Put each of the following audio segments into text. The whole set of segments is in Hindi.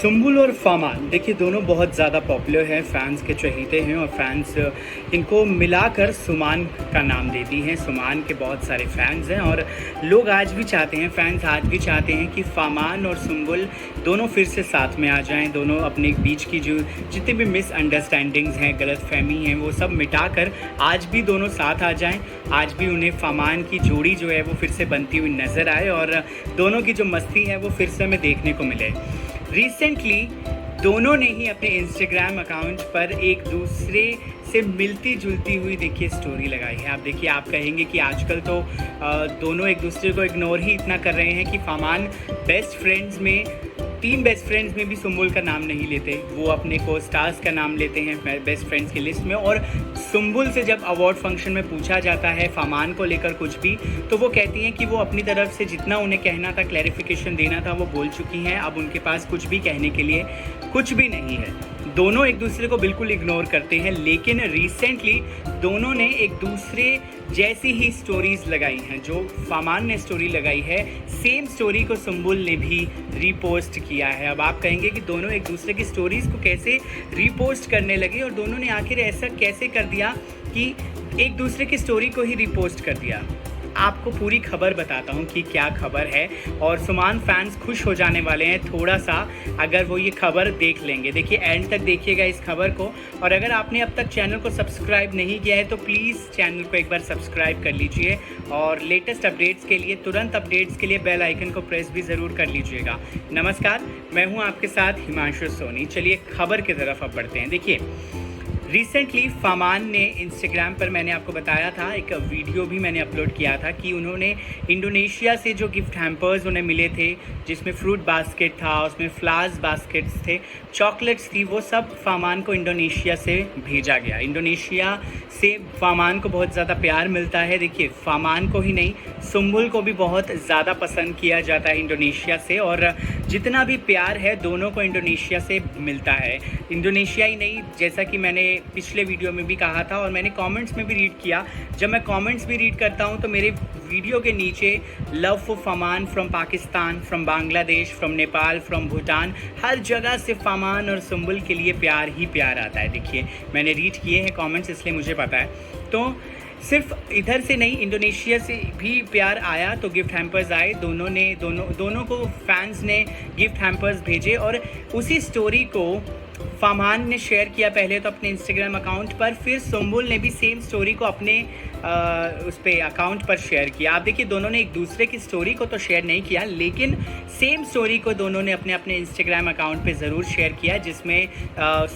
सुम्बुल और फमान देखिए दोनों बहुत ज़्यादा पॉपुलर हैं, फैंस के चहेते हैं और फैंस इनको मिलाकर सुमान का नाम देती हैं। सुमान के बहुत सारे फैंस हैं और लोग आज भी चाहते हैं, फैंस आज भी चाहते हैं कि फमान और सुम्बुल दोनों फिर से साथ में आ जाएं। दोनों अपने बीच की जो जितनी भी मिसअंडरस्टैंडिंग्स हैं, गलतफहमी हैं, वो सब मिटाकर आज भी दोनों साथ आ जाएं। आज भी उन्हें फमान की जोड़ी जो है वो फिर से बनती हुई नज़र आए और दोनों की जो मस्ती है वो फिर से हमें देखने को मिले। रिसेंटली दोनों ने ही अपने इंस्टाग्राम अकाउंट पर एक दूसरे से मिलती जुलती हुई देखिए स्टोरी लगाई है। आप देखिए, आप कहेंगे कि आजकल तो दोनों एक दूसरे को इग्नोर ही इतना कर रहे हैं कि फमान बेस्ट फ्रेंड्स में 3 बेस्ट फ्रेंड्स में भी सुम्बुल का नाम नहीं लेते, वो अपने को स्टार्स का नाम लेते हैं बेस्ट फ्रेंड्स की लिस्ट में। और सुम्बुल से जब अवार्ड फंक्शन में पूछा जाता है फमान को लेकर कुछ भी, तो वो कहती हैं कि वो अपनी तरफ से जितना उन्हें कहना था, क्लैरिफिकेशन देना था, वो बोल चुकी हैं। अब उनके पास कुछ भी कहने के लिए कुछ भी नहीं है। दोनों एक दूसरे को बिल्कुल इग्नोर करते हैं, लेकिन रिसेंटली दोनों ने एक दूसरे जैसी ही स्टोरीज़ लगाई हैं। जो फमान ने स्टोरी लगाई है, सेम स्टोरी को सुम्बुल ने भी रीपोस्ट किया है। अब आप कहेंगे कि दोनों एक दूसरे की स्टोरीज़ को कैसे रीपोस्ट करने लगे और दोनों ने आखिर ऐसा कैसे कर दिया कि एक दूसरे की स्टोरी को ही रीपोस्ट कर दिया। आपको पूरी खबर बताता हूँ कि क्या खबर है और सुमान फैंस खुश हो जाने वाले हैं थोड़ा सा अगर वो ये खबर देख लेंगे। देखिए, एंड तक देखिएगा इस खबर को, और अगर आपने अब तक चैनल को सब्सक्राइब नहीं किया है तो प्लीज़ चैनल को एक बार सब्सक्राइब कर लीजिए और लेटेस्ट अपडेट्स के लिए, तुरंत अपडेट्स के लिए बेल आइकन को प्रेस भी ज़रूर कर लीजिएगा। नमस्कार, मैं हूँ आपके साथ हिमांशु सोनी। चलिए खबर की तरफ अब बढ़ते हैं। देखिए, रिसेंटली फमान ने इंस्टाग्राम पर, मैंने आपको बताया था, एक वीडियो भी मैंने अपलोड किया था कि उन्होंने इंडोनेशिया से जो गिफ्ट हैम्पर्स उन्हें मिले थे, जिसमें फ्रूट बास्केट था, उसमें फ्लावर्स बास्केट्स थे, चॉकलेट्स थी, वो सब फमान को इंडोनेशिया से भेजा गया। इंडोनेशिया से फमान को बहुत ज़्यादा प्यार मिलता है। देखिए, फमान को ही नहीं, सुम्बुल को भी बहुत ज़्यादा पसंद किया जाता है इंडोनेशिया से, और जितना भी प्यार है दोनों को इंडोनेशिया से मिलता है। इंडोनेशिया ही नहीं, जैसा कि मैंने पिछले वीडियो में भी कहा था और मैंने कमेंट्स में भी रीड किया, जब मैं कमेंट्स भी रीड करता हूं तो मेरे वीडियो के नीचे लव फॉर फमान from Pakistan, from Bangladesh, from Nepal, from Bhutan, हर जगह से फमान और सुम्बुल के लिए प्यार ही प्यार आता है। देखिए, मैंने रीड किए हैं कमेंट्स, इसलिए मुझे पता है। तो सिर्फ इधर से नहीं, इंडोनेशिया से भी प्यार आया तो गिफ्ट हैम्पर्स आए। दोनों को फैंस ने गिफ्ट हैम्पर्स भेजे और उसी स्टोरी को फमान ने शेयर किया पहले तो अपने इंस्टाग्राम अकाउंट पर, फिर सुम्बुल ने भी सेम स्टोरी को अपने उस पे अकाउंट पर शेयर किया। आप देखिए, दोनों ने एक दूसरे की स्टोरी को तो शेयर नहीं किया, लेकिन सेम स्टोरी को दोनों ने अपने अपने इंस्टाग्राम अकाउंट पे ज़रूर शेयर किया, जिसमें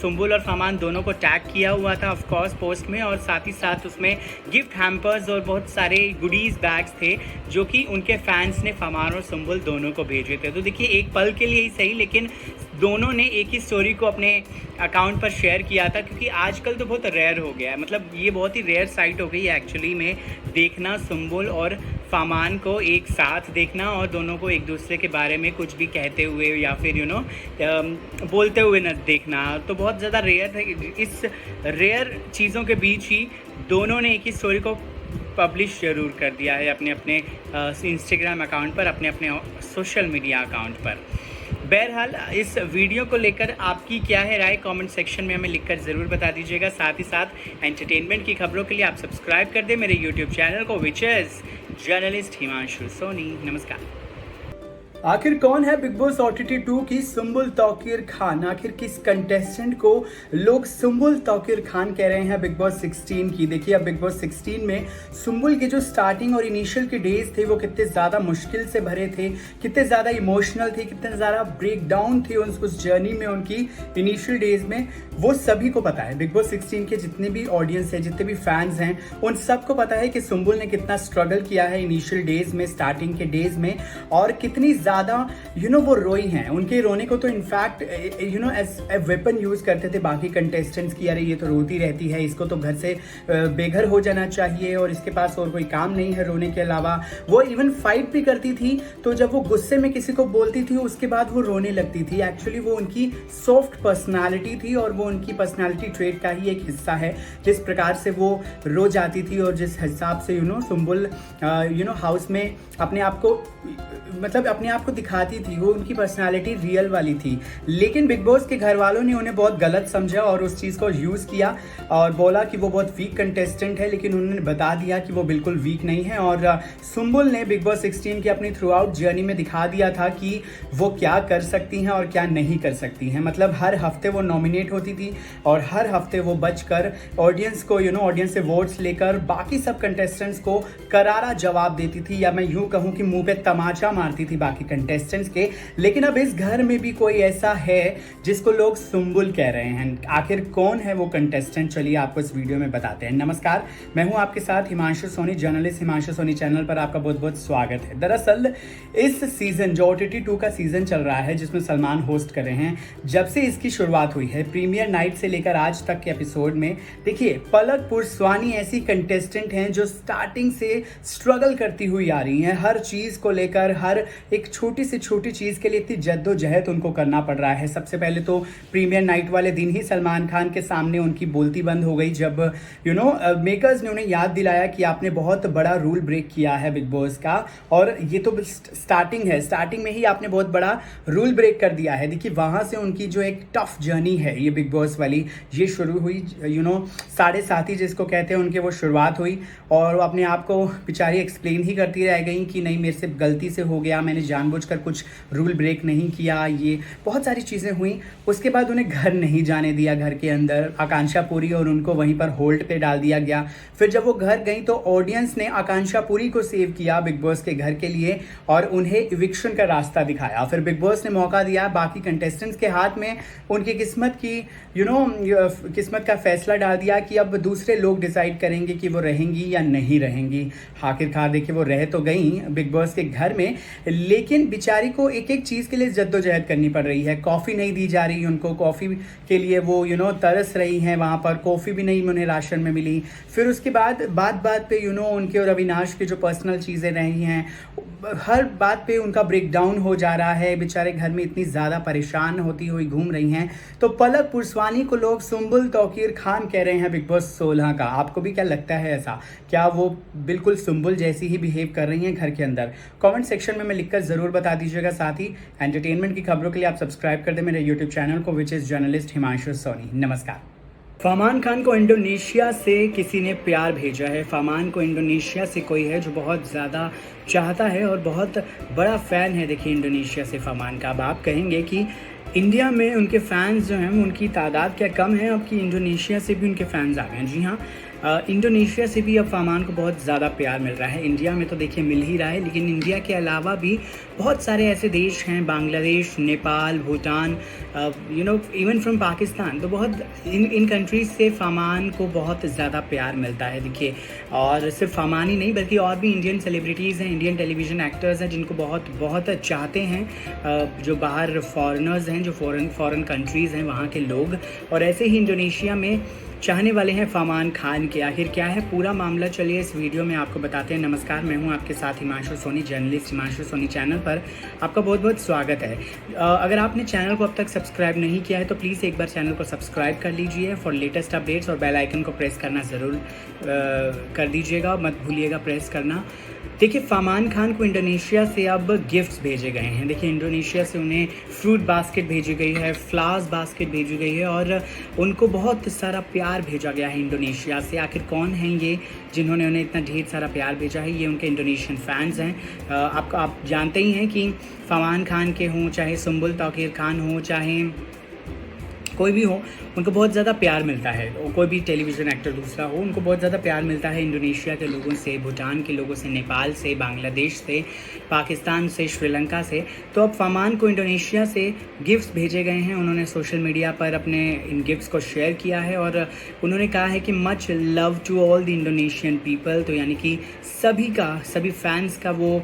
सुम्बुल और फमान दोनों को टैग किया हुआ था ऑफ कोर्स पोस्ट में, और साथ ही साथ उसमें गिफ्ट हैम्पर्स और बहुत सारे गुडीज़ बैग्स थे जो कि उनके फैंस ने फमान और सुम्बुल दोनों को भेजे थे। तो देखिए, एक पल के लिए ही सही, लेकिन दोनों ने एक ही स्टोरी को अपने अकाउंट पर शेयर किया था, क्योंकि आजकल तो बहुत रेयर हो गया है, मतलब ये बहुत ही रेयर साइट हो गई है एक्चुअली में देखना सुम्बुल और फमान को एक साथ देखना और दोनों को एक दूसरे के बारे में कुछ भी कहते हुए या फिर बोलते हुए न देखना, तो बहुत ज़्यादा रेयर है। इस रेयर चीज़ों के बीच ही दोनों ने एक ही स्टोरी को पब्लिश ज़रूर कर दिया है अपने अपने इंस्टाग्राम अकाउंट पर, अपने अपने सोशल मीडिया अकाउंट पर। बहरहाल, इस वीडियो को लेकर आपकी क्या है राय, कमेंट सेक्शन में हमें लिखकर ज़रूर बता दीजिएगा। साथ ही साथ एंटरटेनमेंट की खबरों के लिए आप सब्सक्राइब कर दें मेरे यूट्यूब चैनल को, which is journalist Himanshu Soni. नमस्कार। आखिर कौन है बिग बॉस OTT 2 की सुम्बुल तौकीर खान? आखिर किस कंटेस्टेंट को लोग सुम्बुल तौकीर खान कह रहे हैं बिग बॉस 16 की? देखिए, अब बिग बॉस 16 में सुम्बुल के जो स्टार्टिंग और इनिशियल के डेज थे वो कितने ज़्यादा मुश्किल से भरे थे, कितने ज़्यादा इमोशनल थे, कितने ज़्यादा ब्रेक डाउन थे उस जर्नी में, उनकी इनिशियल डेज में। वो सभी को पता है, बिग बॉस 16 के जितने भी ऑडियंस है, जितने भी फैंस हैं, उन सबको पता है कि सुम्बुल ने कितना स्ट्रगल किया है इनिशियल डेज में, स्टार्टिंग के डेज में, और कितनी ज़्यादा वो रोई हैं। उनके रोने को तो in fact as a weapon use करते थे बाकी कंटेस्टेंट्स की, अरे ये तो रोती रहती है, इसको तो घर से बेघर हो जाना चाहिए और इसके पास और कोई काम नहीं है रोने के अलावा। वो इवन फाइट भी करती थी, तो जब वो गुस्से में किसी को बोलती थी उसके बाद वो रोने लगती थी। एक्चुअली वो उनकी सॉफ्ट पर्सनालिटी थी और वो उनकी पर्सनालिटी ट्रेट का ही एक हिस्सा है, जिस प्रकार से वो रो जाती थी और जिस हिसाब से सुम्बुल हाउस में अपने आप आपको दिखाती थी वो उनकी पर्सनालिटी रियल वाली थी, लेकिन बिग बॉस के घर वालों ने उन्हें बहुत गलत समझा और उस चीज़ को यूज़ किया और बोला कि वो बहुत वीक कंटेस्टेंट है, लेकिन उन्होंने बता दिया कि वो बिल्कुल वीक नहीं है। और सुम्बुल ने बिग बॉस 16 की अपनी थ्रू आउट जर्नी में दिखा दिया था कि वो क्या कर सकती हैं और क्या नहीं कर सकती हैं। मतलब हर हफ्ते वो नॉमिनेट होती थी और हर हफ्ते वो बचकर ऑडियंस को ऑडियंस से वोट्स लेकर बाकी सब कंटेस्टेंट्स को करारा जवाब देती थी, या मैं यूँ कहूँ कि मुंह पे तमाचा मारती थी बाकी कंटेस्टेंट्स के। लेकिन अब इस घर में भी कोई ऐसा है जिसको लोग सुम्बुल कह रहे हैं। आखिर कौन है वो कंटेस्टेंट, चलिए आपको इस वीडियो में बताते हैं। नमस्कार, मैं हूं आपके साथ Himanshu Soni, journalist Himanshu Sony channel पर आपका बहुत बहुत स्वागत है। दरअसल इस सीजन जो OTT 2 का सीजन चल रहा है जिसमें सलमान होस्ट कर रहे हैं, जब से इसकी शुरुआत हुई है प्रीमियर नाइट से लेकर आज तक के एपिसोड में, देखिए पलक पुरस्वानी ऐसी कंटेस्टेंट हैं जो स्टार्टिंग से स्ट्रगल करती हुई आ रही हैं। हर चीज़ को लेकर, हर एक छोटी से छोटी चीज़ के लिए इतनी जद्दोजहद उनको करना पड़ रहा है। सबसे पहले तो प्रीमियर नाइट वाले दिन ही सलमान खान के सामने उनकी बोलती बंद हो गई जब मेकर्स ने उन्हें याद दिलाया कि आपने बहुत बड़ा रूल ब्रेक किया है बिग बॉस का, और ये तो स्टार्टिंग है, स्टार्टिंग में ही आपने बहुत बड़ा रूल ब्रेक कर दिया है। देखिए वहाँ से उनकी जो एक टफ जर्नी है ये बिग बॉस वाली, ये शुरू हुई 7.5 जिसको कहते हैं उनके, वो शुरुआत हुई और वो अपने आप को बेचारी एक्सप्लेन ही करती रह गई कि नहीं मेरे से गलती से हो गया, मैंने जानबूझकर कुछ रूल ब्रेक नहीं किया, ये बहुत सारी चीज़ें हुई। उसके बाद उन्हें घर नहीं जाने दिया, घर के अंदर आकांक्षा पुरी और उनको वहीं पर होल्ड पे डाल दिया गया। फिर जब वो घर गई तो ऑडियंस ने आकांक्षा पुरी को सेव किया बिग बॉस के घर के लिए और उन्हें इविक्शन का रास्ता दिखाया। फिर बिग बॉस ने मौका दिया बाकी कंटेस्टेंट्स के हाथ में, उनकी किस्मत की किस्मत का फैसला डाल दिया कि अब दूसरे लोग डिसाइड करेंगे कि वो रहेंगी या नहीं रहेंगी। आखिरकार देखिए वो रह तो गई बिग बॉस के घर में, लेकिन बेचारी को एक एक चीज़ के लिए जद्दोजहद करनी पड़ रही है। कॉफ़ी नहीं दी जा रही उनको, कॉफ़ी के लिए वो तरस रही हैं, वहाँ पर कॉफ़ी भी नहीं उन्हें राशन में मिली। फिर उसके बाद बात पे उनके और अविनाश की जो पर्सनल चीज़ें रही हैं, हर बात पे उनका ब्रेकडाउन हो जा रहा है। बेचारे घर में इतनी ज़्यादा परेशान होती हुई घूम रही हैं। तो पलक पुरस्वानी को लोग सुम्बुल तौकीर खान कह रहे हैं बिग बॉस 16 का। आपको भी क्या लगता है ऐसा? क्या वो बिल्कुल सुम्बुल जैसी ही बिहेव कर रही हैं घर के अंदर? कमेंट सेक्शन में मैं लिखकर ज़रूर बता दीजिएगा। साथ ही एंटरटेनमेंट की खबरों के लिए आप सब्सक्राइब कर दें मेरे यूट्यूब चैनल को, which is journalist Himanshu Soni. नमस्कार। फरमान खान को इंडोनेशिया से किसी ने प्यार भेजा है। फरमान को इंडोनेशिया से कोई है जो बहुत ज़्यादा चाहता है और बहुत बड़ा फ़ैन है देखिए इंडोनेशिया से फरमान का। अब आप कहेंगे कि इंडिया में उनके फ़ैन्स जो हैं उनकी तादाद क्या कम है अब कि इंडोनेशिया से भी उनके फ़ैन्स आ गए हैं? जी हाँ, इंडोनेशिया से भी अब फरमान को बहुत ज़्यादा प्यार मिल रहा है। इंडिया में तो देखिए मिल ही रहा है, लेकिन इंडिया के अलावा भी बहुत सारे ऐसे देश हैं, बांग्लादेश, नेपाल, भूटान, इवन फ्रॉम पाकिस्तान, तो बहुत इन कंट्रीज़ से फरमान को बहुत ज़्यादा प्यार मिलता है देखिए। और सिर्फ फरमान ही नहीं बल्कि और भी इंडियन सेलिब्रिटीज़ हैं, इंडियन टेलीविज़न एक्टर्स हैं जिनको बहुत बहुत चाहते हैं, जो बाहर फॉरेनर्स हैं, जो फॉरेन कंट्रीज़ हैं वहाँ के लोग, और ऐसे ही इंडोनेशिया में चाहने वाले हैं फरमान खान के। आखिर क्या है पूरा मामला, चलिए इस वीडियो में आपको बताते हैं। नमस्कार, मैं हूं आपके साथ Himanshu Soni, journalist Himanshu Sony channel पर आपका बहुत बहुत स्वागत है। अगर आपने चैनल को अब तक सब्सक्राइब नहीं किया है तो प्लीज़ एक बार चैनल को सब्सक्राइब कर लीजिए फॉर लेटेस्ट अपडेट्स, और बेल आइकन को प्रेस करना ज़रूर कर दीजिएगा, मत भूलिएगा प्रेस करना। देखिए फरमान खान को इंडोनेशिया से अब गिफ्ट्स भेजे गए हैं। देखिए इंडोनेशिया से उन्हें फ्रूट बास्केट भेजी गई है, फ्लावर्स बास्केट भेजी गई है और उनको बहुत सारा प्यार भेजा गया है इंडोनेशिया से। आखिर कौन हैं ये जिन्होंने उन्हें इतना ढेर सारा प्यार भेजा है? ये उनके इंडोनेशियन फैंस हैं। आप जानते ही हैं कि फरमान खान के हों, चाहे सुम्बुल तौकीर खान हो, चाहे कोई भी हो, उनको बहुत ज़्यादा प्यार मिलता है। कोई भी टेलीविज़न एक्टर दूसरा हो, उनको बहुत ज़्यादा प्यार मिलता है इंडोनेशिया के लोगों से, भूटान के लोगों से, नेपाल से, बांग्लादेश से, पाकिस्तान से, श्रीलंका से। तो अब फरमान को इंडोनेशिया से गिफ्ट्स भेजे गए हैं। उन्होंने सोशल मीडिया पर अपने इन गिफ्ट्स को शेयर किया है और उन्होंने कहा है कि much love to all the Indonesian people. तो यानी कि सभी फैंस का वो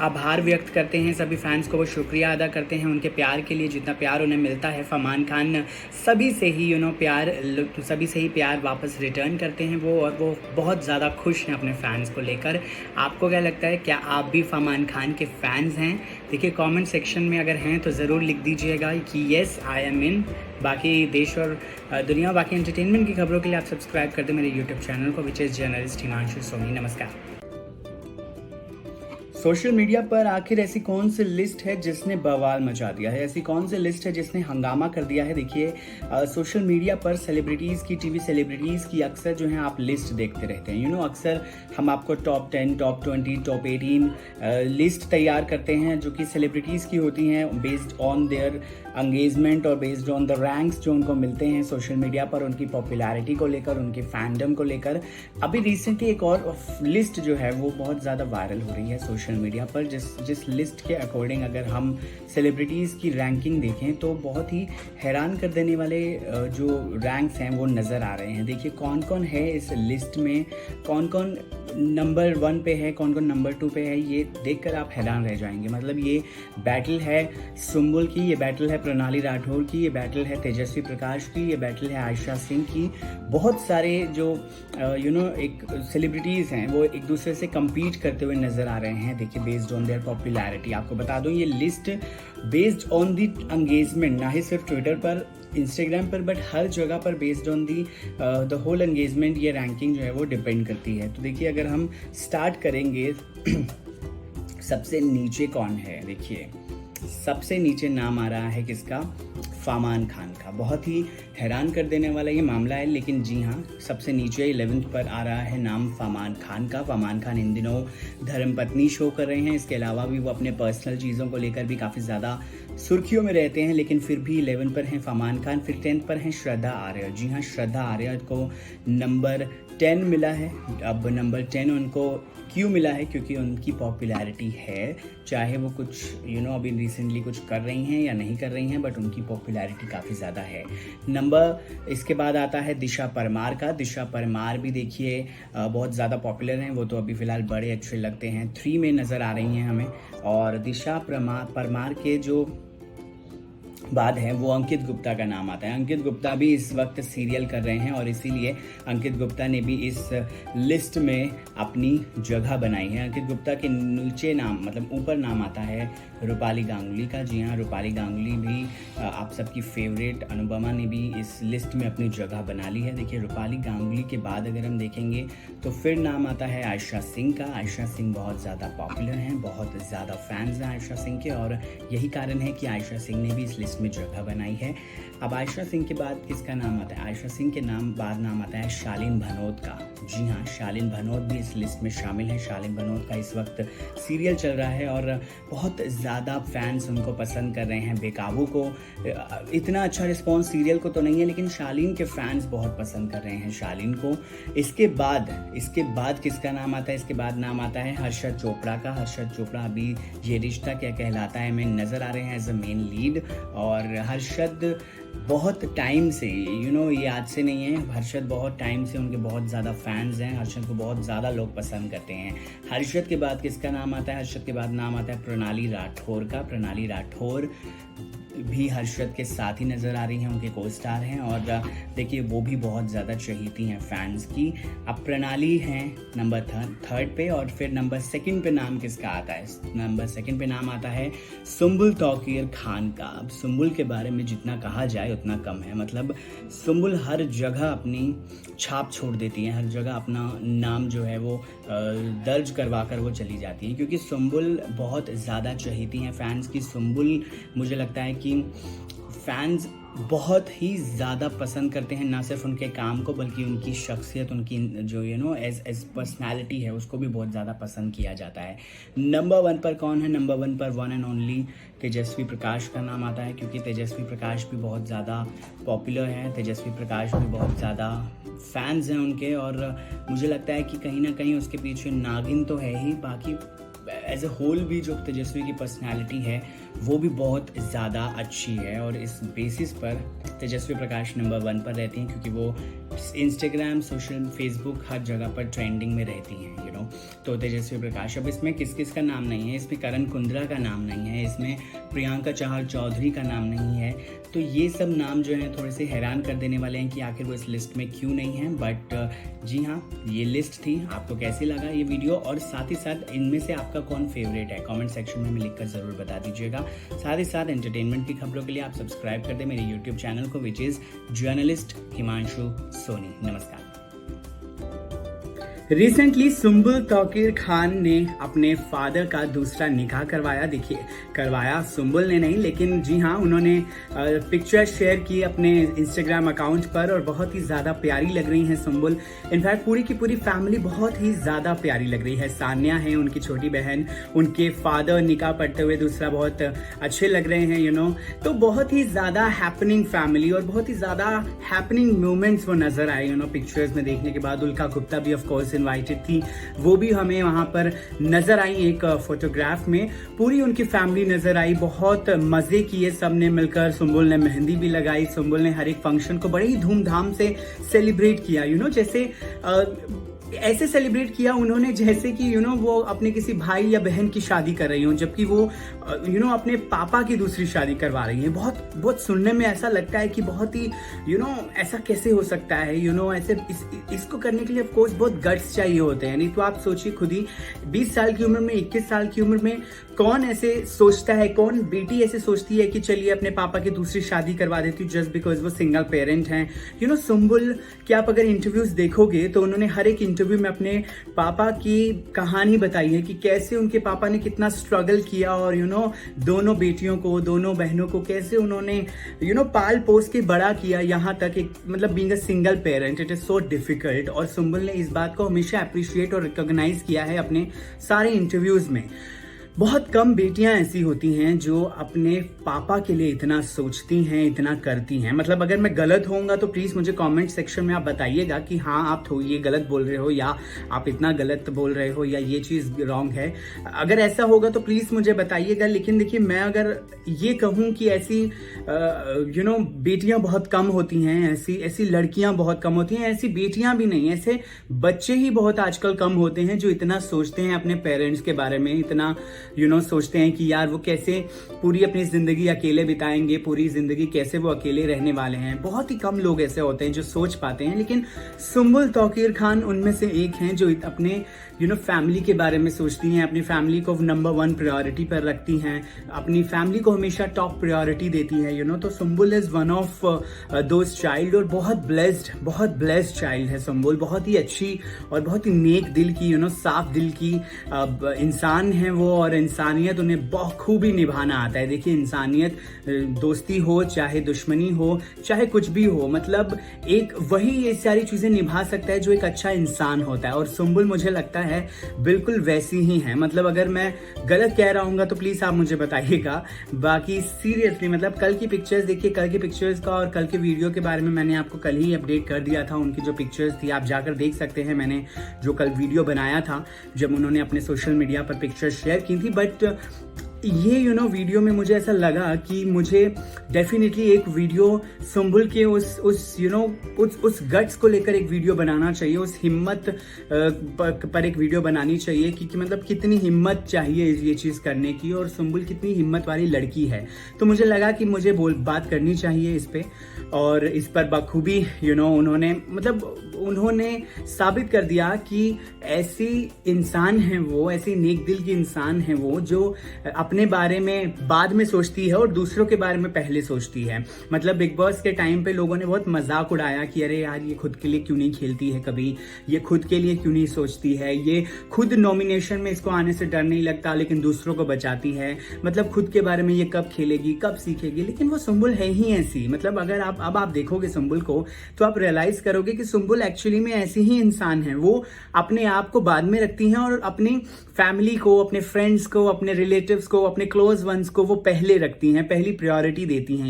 आभार व्यक्त करते हैं, सभी फैंस को वो शुक्रिया अदा करते हैं उनके प्यार के लिए, जितना प्यार उन्हें मिलता है। फरमान खान सभी से ही प्यार वापस रिटर्न करते हैं वो, और वो बहुत ज़्यादा खुश हैं अपने फैंस को लेकर। आपको क्या लगता है, क्या आप भी फरमान खान के फैंस हैं? देखिए कमेंट सेक्शन में अगर हैं तो ज़रूर लिख दीजिएगा कि येस आई एम इन। बाकी देश और दुनिया, बाकी एंटरटेनमेंट की खबरों के लिए आप सब्सक्राइब कर दें मेरे यूट्यूब चैनल को, which is journalist Himanshu Soni. नमस्कार। सोशल मीडिया पर आखिर ऐसी कौन सी लिस्ट है जिसने बवाल मचा दिया है, ऐसी कौन सी लिस्ट है जिसने हंगामा कर दिया है। देखिए सोशल मीडिया पर सेलिब्रिटीज़ की, टीवी सेलिब्रिटीज़ की अक्सर जो है आप लिस्ट देखते रहते हैं। अक्सर हम आपको टॉप 10, टॉप 20, टॉप 18 लिस्ट तैयार करते हैं जो कि सेलिब्रिटीज़ की होती हैं बेस्ड ऑन देयर एंगेजमेंट और बेस्ड ऑन द रैंक्स जो उनको मिलते हैं सोशल मीडिया पर, उनकी पॉपुलैरिटी को लेकर, उनके फैंडम को लेकर। अभी रिसेंटली एक और लिस्ट जो है वो बहुत ज़्यादा वायरल हो रही है सोशल मीडिया पर, जिस लिस्ट के अकॉर्डिंग अगर हम सेलिब्रिटीज़ की रैंकिंग देखें तो बहुत ही हैरान कर देने वाले जो रैंक्स हैं वो नज़र आ रहे हैं। देखिए कौन कौन है इस लिस्ट में, कौन कौन नंबर 1 पे है, कौन कौन नंबर 2 पे है, ये देखकर आप हैरान रह जाएंगे। मतलब ये बैटल है सुम्बुल की, ये बैटल है प्रणाली राठौर की, ये बैटल है तेजस्वी प्रकाश की, ये बैटल है आयशा सिंह की। बहुत सारे जो एक सेलिब्रिटीज़ हैं वो एक दूसरे से compete करते हुए नज़र आ रहे हैं। देखिए बेस्ड ऑन देयर पॉपुलैरिटी, आपको बता दूं ये list based on the engagement, ना ही सिर्फ ट्विटर पर, इंस्टाग्राम पर, बट हर जगह पर based on the the whole engagement ये रैंकिंग जो है वो डिपेंड करती है। तो देखिए अगर हम स्टार्ट करेंगे सबसे नीचे कौन है, देखिए सबसे नीचे नाम आ रहा है किसका, फरमान खान का। बहुत ही हैरान कर देने वाला ये मामला है, लेकिन जी हाँ सबसे नीचे 11th पर आ रहा है नाम फरमान खान का। फरमान खान इन दिनों धर्मपत्नी शो कर रहे हैं, इसके अलावा भी वो अपने पर्सनल चीज़ों को लेकर भी काफ़ी ज़्यादा सुर्खियों में रहते हैं, लेकिन फिर भी 11 पर हैं फरमान खान। फिर 10th पर हैं श्रद्धा आर्या। जी हाँ, श्रद्धा आर्या को नंबर 10 मिला है। अब नंबर 10 उनको क्यों मिला है, क्योंकि उनकी पॉपुलैरिटी है, चाहे वो कुछ अभी रिसेंटली कुछ कर रही हैं या नहीं कर रही हैं, बट उनकी पॉपुलैरिटी काफ़ी ज़्यादा है। नंबर इसके बाद आता है दिशा परमार का। दिशा परमार भी देखिए बहुत ज़्यादा पॉपुलर हैं, वो तो अभी फ़िलहाल बड़े अच्छे लगते हैं, 3 में नज़र आ रही हैं हमें। और दिशा परमार के जो बाद है वो अंकित गुप्ता का नाम आता है। अंकित गुप्ता भी इस वक्त सीरियल कर रहे हैं और इसीलिए अंकित गुप्ता ने भी इस लिस्ट में अपनी जगह बनाई है। अंकित गुप्ता के नीचे नाम, मतलब ऊपर नाम आता है रूपाली गांगुली का। जी हाँ, रूपाली गांगुली भी आप सबकी फेवरेट, अनुपमा ने भी इस लिस्ट में अपनी जगह बना ली है। देखिए रूपाली गांगुली के बाद अगर हम देखेंगे तो फिर नाम आता है आयशा सिंह का। आयशा सिंह बहुत ज़्यादा पॉपुलर हैं, बहुत ज़्यादा फैंस हैं आयशा सिंह के, और यही कारण है कि आयशा सिंह ने भी इस लिस्ट में जगह बनाई है। अब आयशा सिंह के बाद किसका नाम आता है, आयशा सिंह के बाद नाम आता है शालीन भनोत का। जी हाँ, शालीन भनोत भी इस लिस्ट में शामिल है। शालीन भनोत का इस वक्त सीरियल चल रहा है और बहुत ज़्यादा फैंस उनको पसंद कर रहे हैं। बेकाबू को इतना अच्छा रिस्पॉन्स सीरियल को तो नहीं है, लेकिन शालीन के फैंस बहुत पसंद कर रहे हैं शालीन को। इसके बाद किसका नाम आता है, इसके बाद नाम आता है हर्षद चोपड़ा का। हर्षद चोपड़ा अभी ये रिश्ता क्या कहलाता है में नज़र आ रहे हैं एज अ मेन लीड। और हर्षद बहुत टाइम से ये आज से नहीं है, हर्षद बहुत टाइम से उनके बहुत ज़्यादा फैंस हैं, हर्षद को बहुत ज़्यादा लोग पसंद करते हैं। हर्षद के बाद किसका नाम आता है, हर्षद के बाद नाम आता है प्रणाली राठौर का। प्रणाली राठौर भी हर्षद के साथ ही नज़र आ रही हैं, उनके को स्टार हैं और देखिए वो भी बहुत ज़्यादा चहीती हैं फैंस की। अब प्रणाली हैं नंबर 3 पे, और फिर नंबर 2 पे नाम किसका आता है, नंबर 2 पे नाम आता है सुम्बुल तौकीर खान का। अब सुम्बुल के बारे में जितना कहा जाए उतना कम है। मतलब सुम्बुल हर जगह अपनी छाप छोड़ देती हैं, हर जगह अपना नाम जो है वो दर्ज करवा कर वो चली जाती हैं, क्योंकि सुम्बुल बहुत ज़्यादा चहीती हैं फैंस की। सुम्बुल मुझे लगता है कि फैंस बहुत ही ज़्यादा पसंद करते हैं, ना सिर्फ उनके काम को बल्कि उनकी शख्सियत, उनकी जो एज पर्सनैलिटी है उसको भी बहुत ज़्यादा पसंद किया जाता है। नंबर 1 पर कौन है, नंबर 1 पर 1 एंड ओनली तेजस्वी प्रकाश का नाम आता है, क्योंकि तेजस्वी प्रकाश भी बहुत ज़्यादा पॉपुलर हैं, तेजस्वी प्रकाश भी बहुत ज़्यादा फैंस हैं उनके, और मुझे लगता है कि कहीं ना कहीं उसके पीछे नागिन तो है ही, बाकी एज अ होल भी जो तेजस्वी की पर्सनालिटी है वो भी बहुत ज़्यादा अच्छी है। और इस बेसिस पर तेजस्वी प्रकाश नंबर 1 पर रहती हैं, क्योंकि वो इंस्टाग्राम, सोशल, फेसबुक हर जगह पर ट्रेंडिंग में रहती हैं तो तेजस्वी प्रकाश। अब इसमें किस किस का नाम नहीं है, इसमें करण कुंद्रा का नाम नहीं है, इसमें प्रियंका चहर चौधरी का नाम नहीं है। तो ये सब नाम जो हैं थोड़े से हैरान कर देने वाले हैं कि आखिर वो इस लिस्ट में क्यों नहीं है। बट जी हाँ, ये लिस्ट थी। आपको कैसी लगा ये वीडियो, और साथ ही साथ इनमें से आपका कौन फेवरेट है, कमेंट सेक्शन में लिखकर ज़रूर बता दीजिएगा। साथ ही साथ एंटरटेनमेंट की खबरों के लिए आप सब्सक्राइब कर दें मेरे यूट्यूब चैनल को, which is journalist Himanshu Soni. नमस्कार। रिसेंटली सुम्बुल तौकीर खान ने अपने फादर का दूसरा निकाह करवाया। देखिए, करवाया सुम्बुल ने नहीं, लेकिन जी हाँ, उन्होंने पिक्चर शेयर की अपने इंस्टाग्राम अकाउंट पर और बहुत ही ज़्यादा प्यारी लग रही हैं सुम्बुल। इनफैक्ट पूरी की पूरी फैमिली बहुत ही ज़्यादा प्यारी लग रही है। सान्या है उनकी छोटी बहन, उनके फादर निकाह पढ़ते हुए दूसरा बहुत अच्छे लग रहे हैं तो बहुत ही ज़्यादा हैपनिंग फैमिली और बहुत ही ज़्यादा हैपनिंग मोमेंट्स वो नज़र आए पिक्चर्स में देखने के बाद। उल्का गुप्ता भी ऑफ कोर्स इनवाइटेड थी, वो भी हमें वहां पर नजर आई एक फोटोग्राफ में। पूरी उनकी फैमिली नजर आई, बहुत मजे किए सबने मिलकर। सुम्बुल ने मेहंदी भी लगाई, सुम्बुल ने हर एक फंक्शन को बड़े ही धूमधाम से सेलिब्रेट किया जैसे ऐसे सेलिब्रेट किया उन्होंने जैसे कि वो अपने किसी भाई या बहन की शादी कर रही हो, जबकि वो अपने पापा की दूसरी शादी करवा रही हैं। बहुत बहुत सुनने में ऐसा लगता है कि बहुत ही ऐसा कैसे हो सकता है ऐसे इसको करने के लिए ऑफ कोर्स बहुत गट्स चाहिए होते हैं। नहीं तो आप सोचिए खुद ही, 20 साल की उम्र में, 21 साल की उम्र में कौन ऐसे सोचता है, कौन बेटी ऐसे सोचती है कि चलिए अपने पापा की दूसरी शादी करवा देती हूँ जस्ट बिकॉज वो सिंगल पेरेंट हैं। सुम्बुल के आप अगर इंटरव्यूज देखोगे तो उन्होंने हर एक इंटरव्यू में अपने पापा की कहानी बताई है कि कैसे उनके पापा ने कितना स्ट्रगल किया और दोनों बेटियों को, दोनों बहनों को कैसे उन्होंने पाल पोस के बड़ा किया यहाँ तक, एक मतलब being a single parent it is so difficult. और सुम्बुल ने इस बात को हमेशा अप्रिशिएट और रिकॉग्नाइज किया है अपने सारे इंटरव्यूज में। बहुत कम बेटियां ऐसी होती हैं जो अपने पापा के लिए इतना सोचती हैं, इतना करती हैं। मतलब अगर मैं गलत होऊंगा तो प्लीज़ मुझे कमेंट सेक्शन में आप बताइएगा कि हाँ आप ये गलत बोल रहे हो या आप इतना गलत बोल रहे हो या ये चीज़ रॉन्ग है। अगर ऐसा होगा तो प्लीज़ मुझे बताइएगा। लेकिन देखिए, मैं अगर ये कहूँ कि ऐसी बेटियां बहुत कम होती हैं, ऐसी लड़कियां बहुत कम होती हैं, ऐसी बेटियां भी नहीं, ऐसे बच्चे ही बहुत आजकल कम होते हैं जो इतना सोचते हैं अपने पेरेंट्स के बारे में, इतना सोचते हैं कि यार वो कैसे पूरी अपनी जिंदगी अकेले बिताएंगे, पूरी जिंदगी कैसे वो अकेले रहने वाले हैं। बहुत ही कम लोग ऐसे होते हैं जो सोच पाते हैं। लेकिन सुम्बुल तौकीर खान उनमें से एक हैं जो अपने फैमिली के बारे में सोचती हैं, अपनी फैमिली को नंबर 1 प्रायोरिटी पर रखती हैं, अपनी फैमिली को हमेशा टॉप प्रायोरिटी देती हैं तो Sumbul is one of those child और बहुत ब्लेस्ड चाइल्ड है सुम्बुल। बहुत ही अच्छी और बहुत ही नेक दिल की साफ दिल की इंसान है वो, और इंसानियत उन्हें बखूबी निभाना आता है। देखिए, इंसानियत दोस्ती हो चाहे दुश्मनी हो चाहे कुछ भी हो, मतलब एक वही ये सारी चीजें निभा सकता है जो एक अच्छा इंसान होता है। और सुम्बुल मुझे लगता है बिल्कुल वैसी ही है। मतलब अगर मैं गलत कह रहा हूँ तो प्लीज आप मुझे बताइएगा। बाकी सीरियसली मतलब कल की पिक्चर्स देखिए, कल की पिक्चर्स का और कल के वीडियो के बारे में मैंने आपको कल ही अपडेट कर दिया था। उनकी जो पिक्चर्स थी आप जाकर देख सकते हैं, मैंने जो कल वीडियो बनाया था जब उन्होंने अपने सोशल मीडिया पर पिक्चर्स शेयर की थी। बट ये वीडियो में मुझे ऐसा लगा कि मुझे डेफिनेटली एक वीडियो सुम्बुल के उस गट्स को लेकर एक वीडियो बनाना चाहिए, उस हिम्मत पर एक वीडियो बनानी चाहिए कि मतलब कितनी हिम्मत चाहिए ये चीज़ करने की और सुम्बुल कितनी हिम्मत वाली लड़की है। तो मुझे लगा कि मुझे बात करनी चाहिए इस पे, और इस पर बखूबी उन्होंने साबित कर दिया कि ऐसी इंसान है वो, ऐसी नेक दिल की इंसान है वो जो अपने बारे में बाद में सोचती है और दूसरों के बारे में पहले सोचती है। मतलब बिग बॉस के टाइम पे लोगों ने बहुत मजाक उड़ाया कि अरे यार ये खुद के लिए क्यों नहीं खेलती है, कभी ये खुद के लिए क्यों नहीं सोचती है, ये खुद नॉमिनेशन में इसको आने से डर नहीं लगता लेकिन दूसरों को बचाती है, मतलब खुद के बारे में ये कब खेलेगी, कब सीखेगी। लेकिन वो सुम्बुल है ही ऐसी। मतलब अगर आप देखोगे सुम्बुल को तो आप रियलाइज करोगे कि सुम्बुल एक्चुअली में ऐसी ही इंसान है। वो अपने आप को बाद में रखती हैं और अपनी फैमिली को, अपने फ्रेंड्स को, अपने रिलेटिव्स को, अपने क्लोज वंस को वो पहले रखती हैं, पहली प्रायोरिटी देती हैं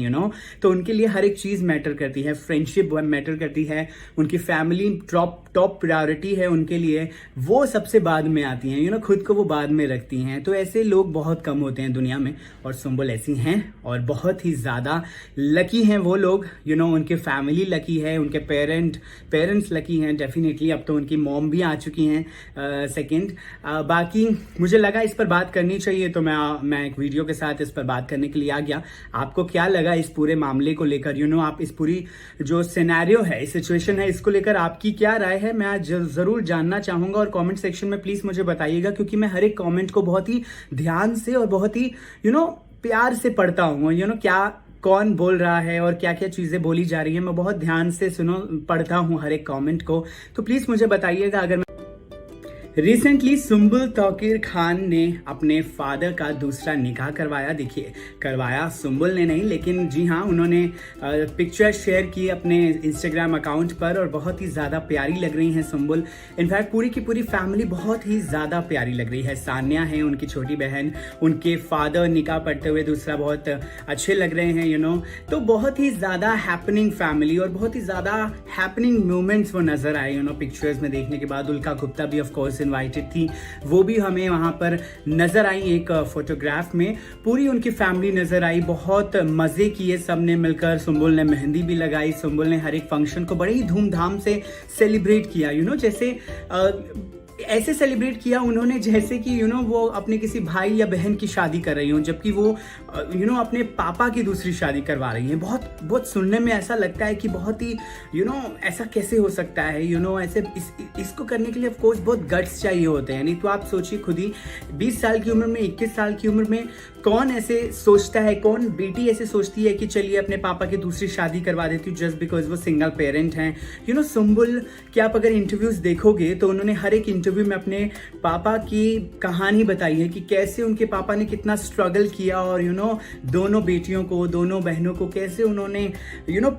तो उनके लिए हर एक चीज मैटर करती है, फ्रेंडशिप मैटर करती है, उनकी फैमिली टॉप प्रायोरिटी है उनके लिए, वो सबसे बाद में आती हैं खुद को वो बाद में रखती हैं। तो ऐसे लोग बहुत कम होते हैं दुनिया में और सुम्बुल ऐसी हैं और बहुत ही ज्यादा लकी हैं वो लोग उनके फैमिली लकी है, उनके पेरेंट्स लकी हैं डेफिनेटली। अब तो उनकी मॉम भी आ चुकी हैं सेकंड। बाकी मुझे लगा इस पर बात करनी चाहिए तो मैं एक वीडियो के साथ इस पर बात करने के लिए आ गया। आपको क्या लगा इस पूरे मामले को लेकर? आप इस पूरी जो सिनेरियो है, सिचुएशन है, इसको लेकर आपकी क्या राय है मैं आज जरूर जानना चाहूंगा और कमेंट सेक्शन में प्लीज मुझे बताइएगा, क्योंकि मैं हर एक कमेंट को बहुत ही ध्यान से और बहुत ही प्यार से पढ़ता हूँ। क्या कौन बोल रहा है और क्या क्या चीजें बोली जा रही है, मैं बहुत ध्यान से पढ़ता हूँ हर एक कमेंट को। तो प्लीज मुझे बताइएगा। अगर रिसेंटली सुम्बुल तौकीर खान ने अपने फादर का दूसरा निकाह करवाया। देखिए, करवाया सुम्बुल ने नहीं, लेकिन जी हाँ, उन्होंने पिक्चर शेयर की अपने इंस्टाग्राम अकाउंट पर और बहुत ही ज़्यादा प्यारी लग रही हैं सुम्बुल। इनफैक्ट पूरी की पूरी फैमिली बहुत ही ज़्यादा प्यारी लग रही है। सान्या है उनकी छोटी बहन, उनके फादर निकाह पढ़ते हुए दूसरा बहुत अच्छे लग रहे हैं तो बहुत ही ज़्यादा हैपनिंग फैमिली और बहुत ही ज़्यादा हैपनिंग मोमेंट्स वो नज़र आए पिक्चर्स में देखने के बाद। उल्का गुप्ता भी ऑफ कोर्स इनवाइटेड थी, वो भी हमें वहाँ पर नज़र आई एक फोटोग्राफ में। पूरी उनकी फैमिली नज़र आई, बहुत मज़े किए सब ने मिलकर। सुम्बुल ने मेहंदी भी लगाई, सुम्बुल ने हर एक फंक्शन को बड़े ही धूमधाम से सेलिब्रेट किया जैसे ऐसे सेलिब्रेट किया उन्होंने जैसे कि वो अपने किसी भाई या बहन की शादी कर रही हूँ, जबकि वो अपने पापा की दूसरी शादी करवा रही हैं। बहुत बहुत सुनने में ऐसा लगता है कि बहुत ही ऐसा कैसे हो सकता है ऐसे इसको करने के लिए ऑफ कोर्स बहुत गट्स चाहिए होते हैं। नहीं तो आप सोचिए खुद ही 20 साल की उम्र में, 21 साल की उम्र में कौन ऐसे सोचता है, कौन बेटी ऐसे सोचती है कि चलिए अपने पापा की दूसरी शादी करवा देती हूँ जस्ट बिकॉज वो सिंगल पेरेंट हैं। सुम्बुल के आप अगर इंटरव्यूज देखोगे तो उन्होंने हर एक इंटरव्यू में अपने पापा की कहानी बताई है कि कैसे उनके पापा ने कितना स्ट्रगल किया और दोनों बेटियों को, दोनों बहनों को कैसे उन्होंने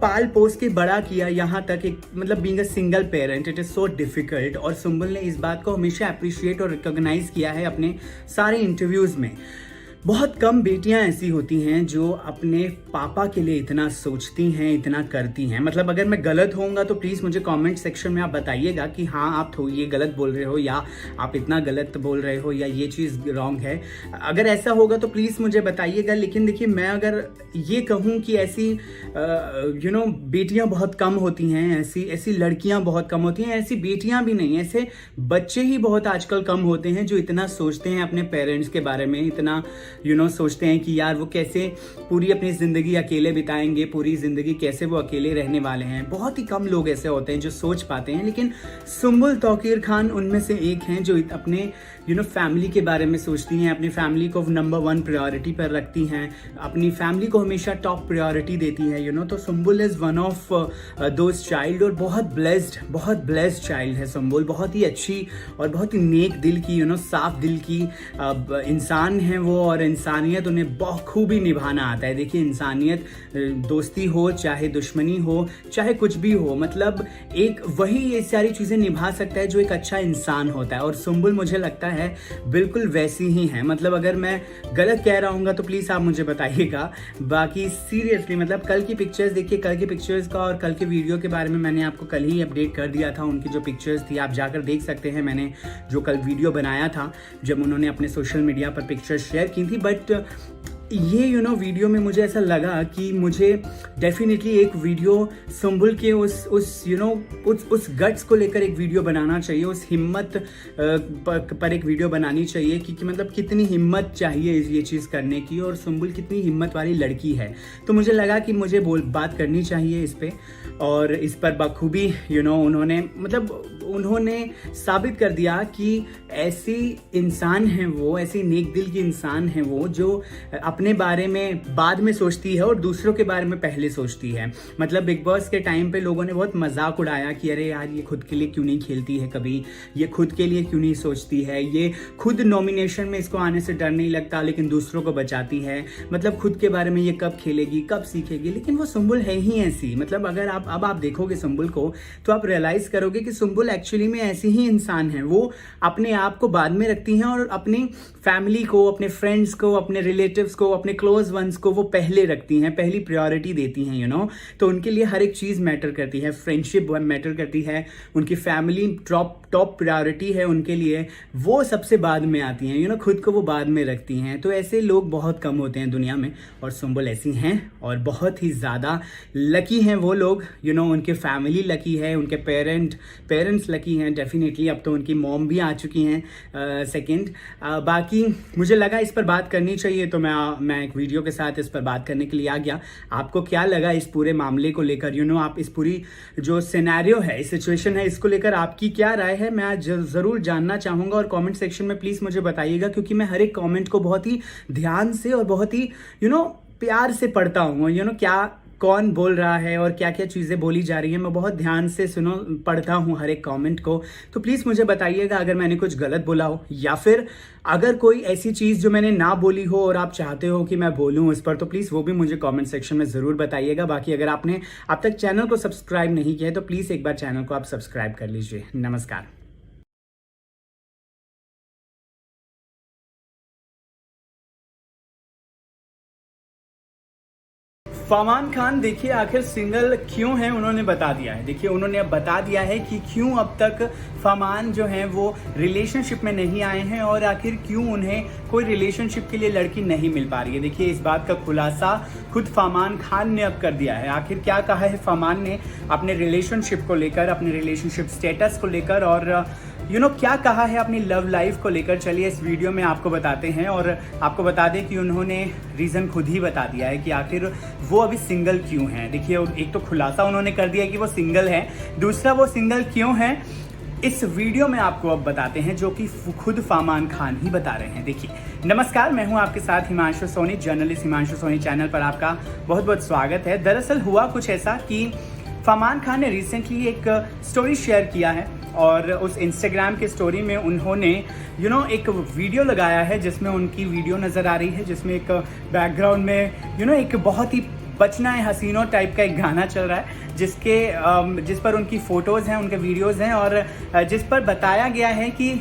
पाल पोस के बड़ा किया यहाँ तक एक मतलब being a single parent it is so difficult. और सुम्बुल ने इस बात को हमेशा अप्रिशिएट और रिकॉग्नाइज किया है अपने सारे इंटरव्यूज में। बहुत कम बेटियां ऐसी होती हैं जो अपने पापा के लिए इतना सोचती हैं, इतना करती हैं। मतलब अगर मैं गलत होऊंगा तो प्लीज़ मुझे कमेंट सेक्शन में आप बताइएगा कि हाँ आप ये गलत बोल रहे हो या आप इतना गलत बोल रहे हो या ये चीज़ रॉन्ग है। अगर ऐसा होगा तो प्लीज़ मुझे बताइएगा। लेकिन देखिए, मैं अगर ये कहूँ कि ऐसी बेटियाँ बहुत कम होती हैं, ऐसी लड़कियाँ बहुत कम होती हैं, ऐसी बेटियाँ भी नहीं, ऐसे बच्चे ही बहुत आजकल कम होते हैं जो इतना सोचते हैं अपने पेरेंट्स के बारे में, इतना सोचते हैं कि यार वो कैसे पूरी अपनी ज़िंदगी अकेले बिताएंगे, पूरी ज़िंदगी कैसे वो अकेले रहने वाले हैं। बहुत ही कम लोग ऐसे होते हैं जो सोच पाते हैं। लेकिन सुम्बुल तौकीर खान उनमें से एक हैं जो अपने फैमिली के बारे में सोचती हैं, अपनी फैमिली को नंबर 1 प्रायोरिटी पर रखती हैं, अपनी फैमिली को हमेशा टॉप प्रायोरिटी देती हैं तो Sumbul is one of those child और बहुत ब्लेस्ड चाइल्ड है सुम्बुल। बहुत ही अच्छी और बहुत ही नेक दिल की साफ दिल की इंसान है वो, और इंसानियत उन्हें बखूबी निभाना आता है। देखिए, इंसानियत दोस्ती हो चाहे दुश्मनी हो चाहे कुछ भी हो, मतलब एक वही ये सारी चीज़ें निभा सकता है जो एक अच्छा इंसान होता है। और सुम्बुल मुझे लगता है बिल्कुल वैसी ही है। मतलब अगर मैं गलत कह रहा हूँ तो प्लीज़ आप मुझे बताइएगा। बाकी सीरियसली मतलब कल की पिक्चर्स देखिए, कल की पिक्चर्स का और कल के वीडियो के बारे में मैंने आपको कल ही अपडेट कर दिया था। उनकी जो पिक्चर्स थी आप जाकर देख सकते हैं। मैंने जो कल वीडियो बनाया था जब उन्होंने अपने सोशल मीडिया पर पिक्चर्स शेयर की थी, बट ये वीडियो में मुझे ऐसा लगा कि मुझे डेफिनेटली एक वीडियो सुम्बुल के उस गट्स को लेकर एक वीडियो बनाना चाहिए, उस हिम्मत पर एक वीडियो बनानी चाहिए कि मतलब कितनी हिम्मत चाहिए ये चीज़ करने की और सुम्बुल कितनी हिम्मत वाली लड़की है। तो मुझे लगा कि मुझे बात करनी चाहिए इस पे, और इस पर बखूबी उन्होंने साबित कर दिया कि ऐसी इंसान है वो, ऐसी नेक दिल की इंसान है वो जो अपने बारे में बाद में सोचती है और दूसरों के बारे में पहले सोचती है। मतलब बिग बॉस के टाइम पे लोगों ने बहुत मजाक उड़ाया कि अरे यार ये खुद के लिए क्यों नहीं खेलती है, कभी ये खुद के लिए क्यों नहीं सोचती है, ये खुद नॉमिनेशन में इसको आने से डर नहीं लगता लेकिन दूसरों को बचाती है, मतलब खुद के बारे में ये कब खेलेगी, कब सीखेगी। लेकिन वो सुम्बुल है ही ऐसी। मतलब अगर आप देखोगे सुम्बुल को तो आप रियलाइज करोगे कि सुम्बुल एक्चुअली में ऐसी ही इंसान है। वो अपने आप को बाद में रखती हैं और अपनी फैमिली को, अपने फ्रेंड्स को, अपने रिलेटिव्स को, अपने क्लोज वंस को वो पहले रखती हैं, पहली प्रायोरिटी देती हैं तो उनके लिए हर एक चीज़ मैटर करती है, फ्रेंडशिप मैटर करती है, उनकी फैमिली टॉप प्रायोरिटी है उनके लिए, वो सबसे बाद में आती हैं खुद को वो बाद में रखती हैं। तो ऐसे लोग बहुत कम होते हैं दुनिया में और सुम्बुल ऐसी हैं और बहुत ही ज़्यादा लकी हैं वो लोग उनके फैमिली लकी है, उनके पेरेंट्स लकी हैं डेफिनेटली। अब तो उनकी मॉम भी आ चुकी हैं सेकंड। बाकी मुझे लगा इस पर बात करनी चाहिए तो मैं एक वीडियो के साथ इस पर बात करने के लिए आ गया। आपको क्या लगा इस पूरे मामले को लेकर आप इस पूरी जो सिनेरियो है, इस सिचुएशन है, इसको लेकर आपकी क्या राय है मैं आज ज़रूर जानना चाहूँगा और कमेंट सेक्शन में प्लीज़ मुझे बताइएगा, क्योंकि मैं हर एक कमेंट को बहुत ही ध्यान से और बहुत ही प्यार से पढ़ता हूँ। क्या कौन बोल रहा है और क्या क्या चीज़ें बोली जा रही है, मैं बहुत ध्यान से पढ़ता हूँ हर एक कमेंट को। तो प्लीज़ मुझे बताइएगा अगर मैंने कुछ गलत बोला हो, या फिर अगर कोई ऐसी चीज़ जो मैंने ना बोली हो और आप चाहते हो कि मैं बोलूँ उस पर, तो प्लीज़ वो भी मुझे कमेंट सेक्शन में ज़रूर बताइएगा। बाकी अगर आपने अब तक चैनल को सब्सक्राइब नहीं किया है तो प्लीज़ एक बार चैनल को आप सब्सक्राइब कर लीजिए। नमस्कार। फरमान खान देखिए आखिर सिंगल क्यों है, उन्होंने बता दिया है। देखिए उन्होंने अब बता दिया है कि क्यों अब तक फरमान जो है वो रिलेशनशिप में नहीं आए हैं और आखिर क्यों उन्हें कोई रिलेशनशिप के लिए लड़की नहीं मिल पा रही है। देखिए इस बात का खुलासा खुद फरमान खान ने अब कर दिया है। आखिर क्या कहा है फरमान ने अपने रिलेशनशिप को लेकर, अपने रिलेशनशिप स्टेटस को लेकर, और क्या कहा है अपनी लव लाइफ को लेकर, चलिए इस वीडियो में आपको बताते हैं। और आपको बता दें कि उन्होंने रीज़न खुद ही बता दिया है कि आखिर वो अभी सिंगल क्यों हैं। देखिए एक तो खुलासा उन्होंने कर दिया कि वो सिंगल हैं, दूसरा वो सिंगल क्यों हैं इस वीडियो में आपको अब बताते हैं, जो कि खुद फरमान खान ही बता रहे हैं। देखिए नमस्कार, मैं हूं आपके साथ Himanshu Soni, journalist Himanshu Sony channel पर आपका बहुत बहुत स्वागत है। दरअसल हुआ कुछ ऐसा कि फरमान खान ने रिसेंटली एक स्टोरी शेयर किया है और उस इंस्टाग्राम के स्टोरी में उन्होंने एक वीडियो लगाया है जिसमें उनकी वीडियो नज़र आ रही है, जिसमें एक बैकग्राउंड में एक बहुत ही बचना है हसीनों टाइप का एक गाना चल रहा है, जिस पर उनकी फ़ोटोज़ हैं, उनके वीडियोज़ हैं, और जिस पर बताया गया है कि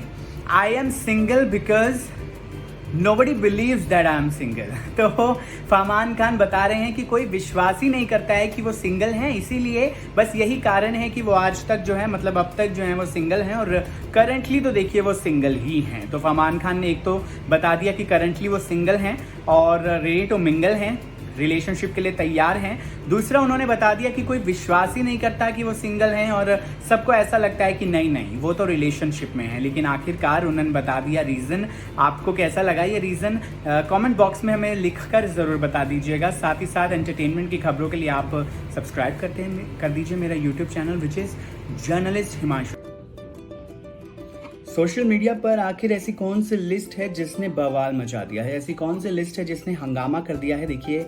I am single because nobody believes that I am single. तो फरमान खान बता रहे हैं कि कोई विश्वास ही नहीं करता है कि वो सिंगल हैं, इसीलिए बस यही कारण है कि वो आज तक जो है, मतलब अब तक जो है वो सिंगल हैं, और करंटली तो देखिए वो सिंगल ही हैं। तो फरमान खान ने एक तो बता दिया कि करंटली वो सिंगल हैं और रेडी टू मिंगल हैं, रिलेशनशिप के लिए तैयार हैं। दूसरा उन्होंने बता दिया कि कोई विश्वास ही नहीं करता कि वो सिंगल हैं और सबको ऐसा लगता है कि नहीं वो तो रिलेशनशिप में है। लेकिन आखिरकार उन्होंने बता दिया रीज़न। आपको कैसा लगा ये रीज़न, कमेंट बॉक्स में हमें लिखकर ज़रूर बता दीजिएगा। साथ ही साथ एंटरटेनमेंट की खबरों के लिए आप सब्सक्राइब कर दीजिए मेरा YouTube channel which is journalist Himanshu. Social media पर आखिर ऐसी कौन सी लिस्ट है जिसने बवाल मचा दिया है, ऐसी कौन सी लिस्ट है जिसने हंगामा कर दिया है। देखिए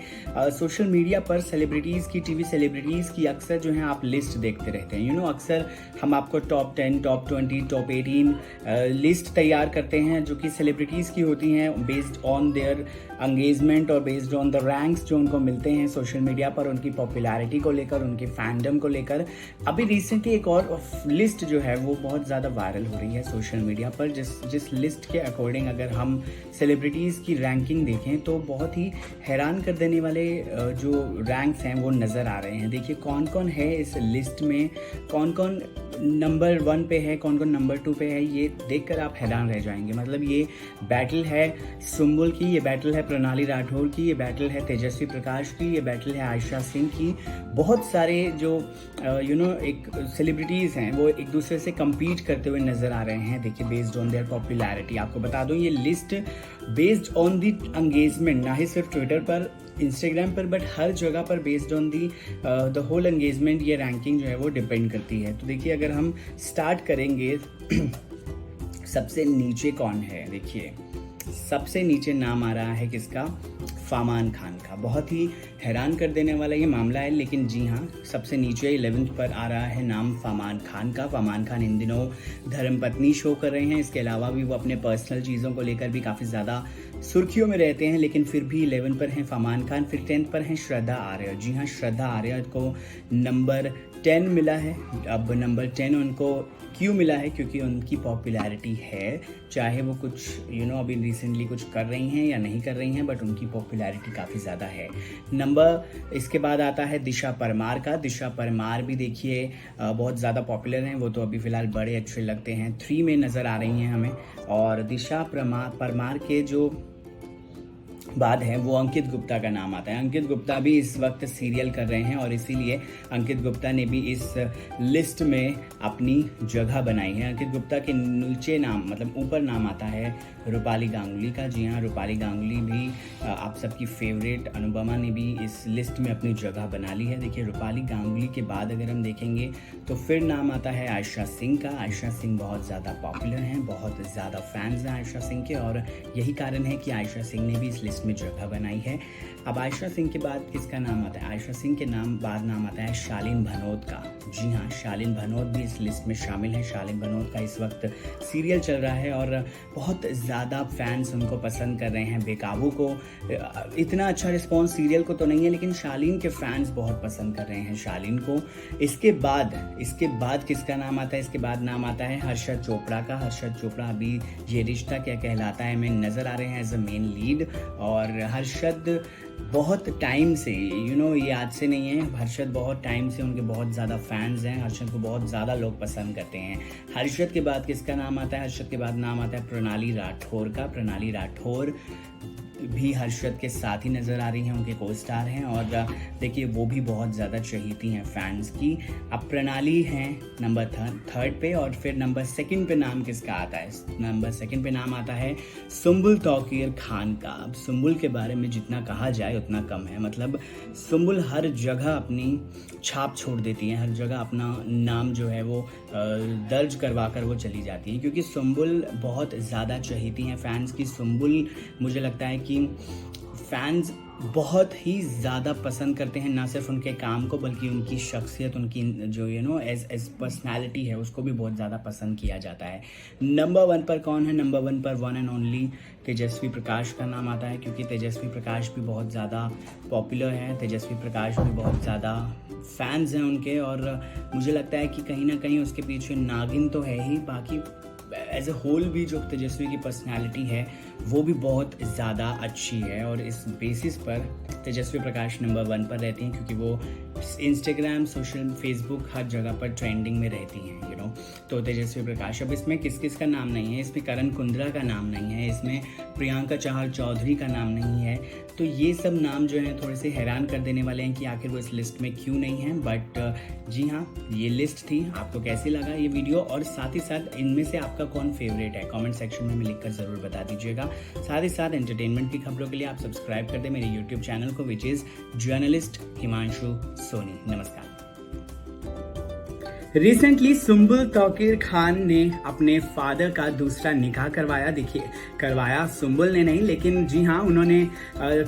सोशल मीडिया पर सेलिब्रिटीज़ की, टीवी सेलिब्रिटीज़ की अक्सर जो है आप लिस्ट देखते रहते हैं। अक्सर हम आपको टॉप 10, टॉप 20, टॉप 18 लिस्ट तैयार करते हैं जो कि सेलिब्रिटीज़ की होती हैं, बेस्ड ऑन देयर एंगेजमेंट और बेस्ड ऑन द रैंक्स जो उनको मिलते हैं सोशल मीडिया पर, उनकी पॉपुलैरिटी को लेकर, उनके फैंडम को लेकर। अभी रिसेंटली एक और लिस्ट जो है वो बहुत ज़्यादा वायरल हो रही है सोशल मीडिया पर, जिस लिस्ट के अकॉर्डिंग अगर हम सेलिब्रिटीज़ की रैंकिंग देखें तो बहुत ही हैरान कर देने वाले जो रैंक्स हैं वो नज़र आ रहे हैं। देखिए कौन कौन है इस लिस्ट में, कौन कौन नंबर 1 पे है, कौन कौन नंबर 2 पे है, ये देखकर आप हैरान रह जाएंगे। मतलब ये बैटल है सुम्बुल की, ये बैटल है प्रणाली राठौर की, ये बैटल है तेजस्वी प्रकाश की, ये बैटल है आयशा सिंह की। बहुत सारे जो एक सेलिब्रिटीज़ हैं वो एक दूसरे से कम्पीट करते हुए नज़र आ रहे हैं। देखिए बेस्ड ऑन देयर पॉपुलैरिटी। आपको बता दूं ये list based on the engagement, ना ही सिर्फ ट्विटर पर, इंस्टाग्राम पर, बट हर जगह पर based on the the whole engagement ये रैंकिंग जो है वो डिपेंड करती है। तो देखिए अगर हम स्टार्ट करेंगे सबसे नीचे कौन है, देखिए सबसे नीचे नाम आ रहा है किसका, फरमान खान का। बहुत ही हैरान कर देने वाला ये मामला है, लेकिन जी हाँ सबसे नीचे 11th पर आ रहा है नाम फरमान खान का। फरमान खान इन दिनों धर्मपत्नी शो कर रहे हैं, इसके अलावा भी वो अपने पर्सनल चीज़ों को लेकर भी काफ़ी ज़्यादा सुर्खियों में रहते हैं, लेकिन फिर भी 11 पर हैं फरमान खान। फिर 10th पर हैं श्रद्धा आर्य। जी हाँ, श्रद्धा आर्य को नंबर 10 मिला है। अब नंबर 10 उनको क्यों मिला है, क्योंकि उनकी पॉपुलैरिटी है, चाहे वो कुछ अभी रिसेंटली कुछ कर रही हैं या नहीं कर रही हैं, बट उनकी पॉपुलैरिटी काफ़ी ज़्यादा है। नंबर इसके बाद आता है दिशा परमार का। दिशा परमार भी देखिए बहुत ज़्यादा पॉपुलर हैं, वो तो अभी फ़िलहाल बड़े अच्छे लगते हैं, 3 में नज़र आ रही हैं हमें। और दिशा परमार के जो बाद है वो अंकित गुप्ता का नाम आता है। अंकित गुप्ता भी इस वक्त सीरियल कर रहे हैं और इसीलिए अंकित गुप्ता ने भी इस लिस्ट में अपनी जगह बनाई है। अंकित गुप्ता के नीचे नाम, मतलब ऊपर नाम आता है रूपाली गांगुली का। जी हाँ, रूपाली गांगुली भी आप सबकी फेवरेट, अनुपमा ने भी इस लिस्ट में अपनी जगह बना ली है। देखिए रूपाली गांगुली के बाद अगर हम देखेंगे तो फिर नाम आता है आयशा सिंह का। आयशा सिंह बहुत ज़्यादा पॉपुलर हैं, बहुत ज़्यादा फैंस हैं आयशा सिंह के, और यही कारण है कि आयशा सिंह ने भी इस लिस्ट में जगह बनाई है। अब आयशा सिंह के बाद किसका नाम आता है? आयशा सिंह के बाद नाम आता है शालीन भनोत का। जी हाँ, शालीन भनोत भी इस लिस्ट में शामिल है। शालीन भनोत का इस वक्त सीरियल चल रहा है और बहुत ज़्यादा फैंस उनको पसंद कर रहे हैं। बेकाबू को इतना अच्छा रिस्पॉन्स सीरियल को तो नहीं है, लेकिन शालीन के फैंस बहुत पसंद कर रहे हैं शालीन को। इसके बाद किसका नाम आता है? इसके बाद नाम आता है हर्षद चोपड़ा का। हर्षद चोपड़ा अभी ये रिश्ता क्या कहलाता है में नज़र आ रहे हैं एज अ मेन लीड। और हर्षद बहुत टाइम से ये आज से नहीं है, हर्षद बहुत टाइम से उनके बहुत ज़्यादा फैंस हैं। हर्षद को बहुत ज़्यादा लोग पसंद करते हैं। हर्षद के बाद किसका नाम आता है? हर्षद के बाद नाम आता है प्रणाली राठौर का। प्रणाली राठौर भी हर्षद के साथ ही नज़र आ रही हैं, उनके को स्टार हैं और देखिए वो भी बहुत ज़्यादा चहीती हैं फैंस की। अब प्रणाली हैं नंबर 3 पे और फिर नंबर 2 पे नाम किसका आता है? नंबर 2 पे नाम आता है सुम्बुल तौकीर खान का। अब सुम्बुल के बारे में जितना कहा जाए उतना कम है। मतलब सुम्बुल हर जगह अपनी छाप छोड़ देती हैं, हर जगह अपना नाम जो है वो दर्ज करवा कर वो चली जाती हैं, क्योंकि सुम्बुल बहुत ज़्यादा चहीती हैं फैंस की। सुम्बुल मुझे लगता है कि फैंस बहुत ही ज़्यादा पसंद करते हैं, ना सिर्फ उनके काम को बल्कि उनकी शख्सियत, उनकी जो एज पर्सनैलिटी है उसको भी बहुत ज़्यादा पसंद किया जाता है। नंबर 1 पर कौन है? नंबर 1 पर one and only Tejasswi Prakash का नाम आता है, क्योंकि तेजस्वी प्रकाश भी बहुत ज़्यादा पॉपुलर हैं। तेजस्वी प्रकाश भी बहुत ज़्यादा फैंस हैं उनके और मुझे लगता है कि कहीं ना कहीं उसके पीछे नागिन तो है ही, बाकी एज ए होल भी जो तेजस्वी की पर्सनालिटी है वो भी बहुत ज़्यादा अच्छी है और इस बेसिस पर तेजस्वी प्रकाश नंबर 1 पर रहती हैं, क्योंकि वो इंस्टाग्राम, सोशल, फेसबुक हर जगह पर ट्रेंडिंग में रहती हैं तो तेजस्वी प्रकाश। अब इसमें किस किस का नाम नहीं है? इसमें करण कुंद्रा का नाम नहीं है, इसमें प्रियंका चहल चौधरी का नाम नहीं है। तो ये सब नाम जो हैं थोड़े से हैरान कर देने वाले हैं कि आखिर वो इस लिस्ट में क्यों नहीं हैं। बट जी हाँ, ये लिस्ट थी। आपको कैसी लगा ये वीडियो और साथ ही साथ इनमें से आपका कौन फेवरेट है? कमेंट सेक्शन में लिखकर ज़रूर बता दीजिएगा। साथ ही साथ एंटरटेनमेंट की खबरों के लिए आप सब्सक्राइब कर दें मेरे यूट्यूब चैनल को, which is journalist Himanshu Soni. नमस्कार। रिसेंटली सुम्बुल तौकीर खान ने अपने फादर का दूसरा निकाह करवाया। देखिए, करवाया सुम्बुल ने नहीं, लेकिन जी हाँ, उन्होंने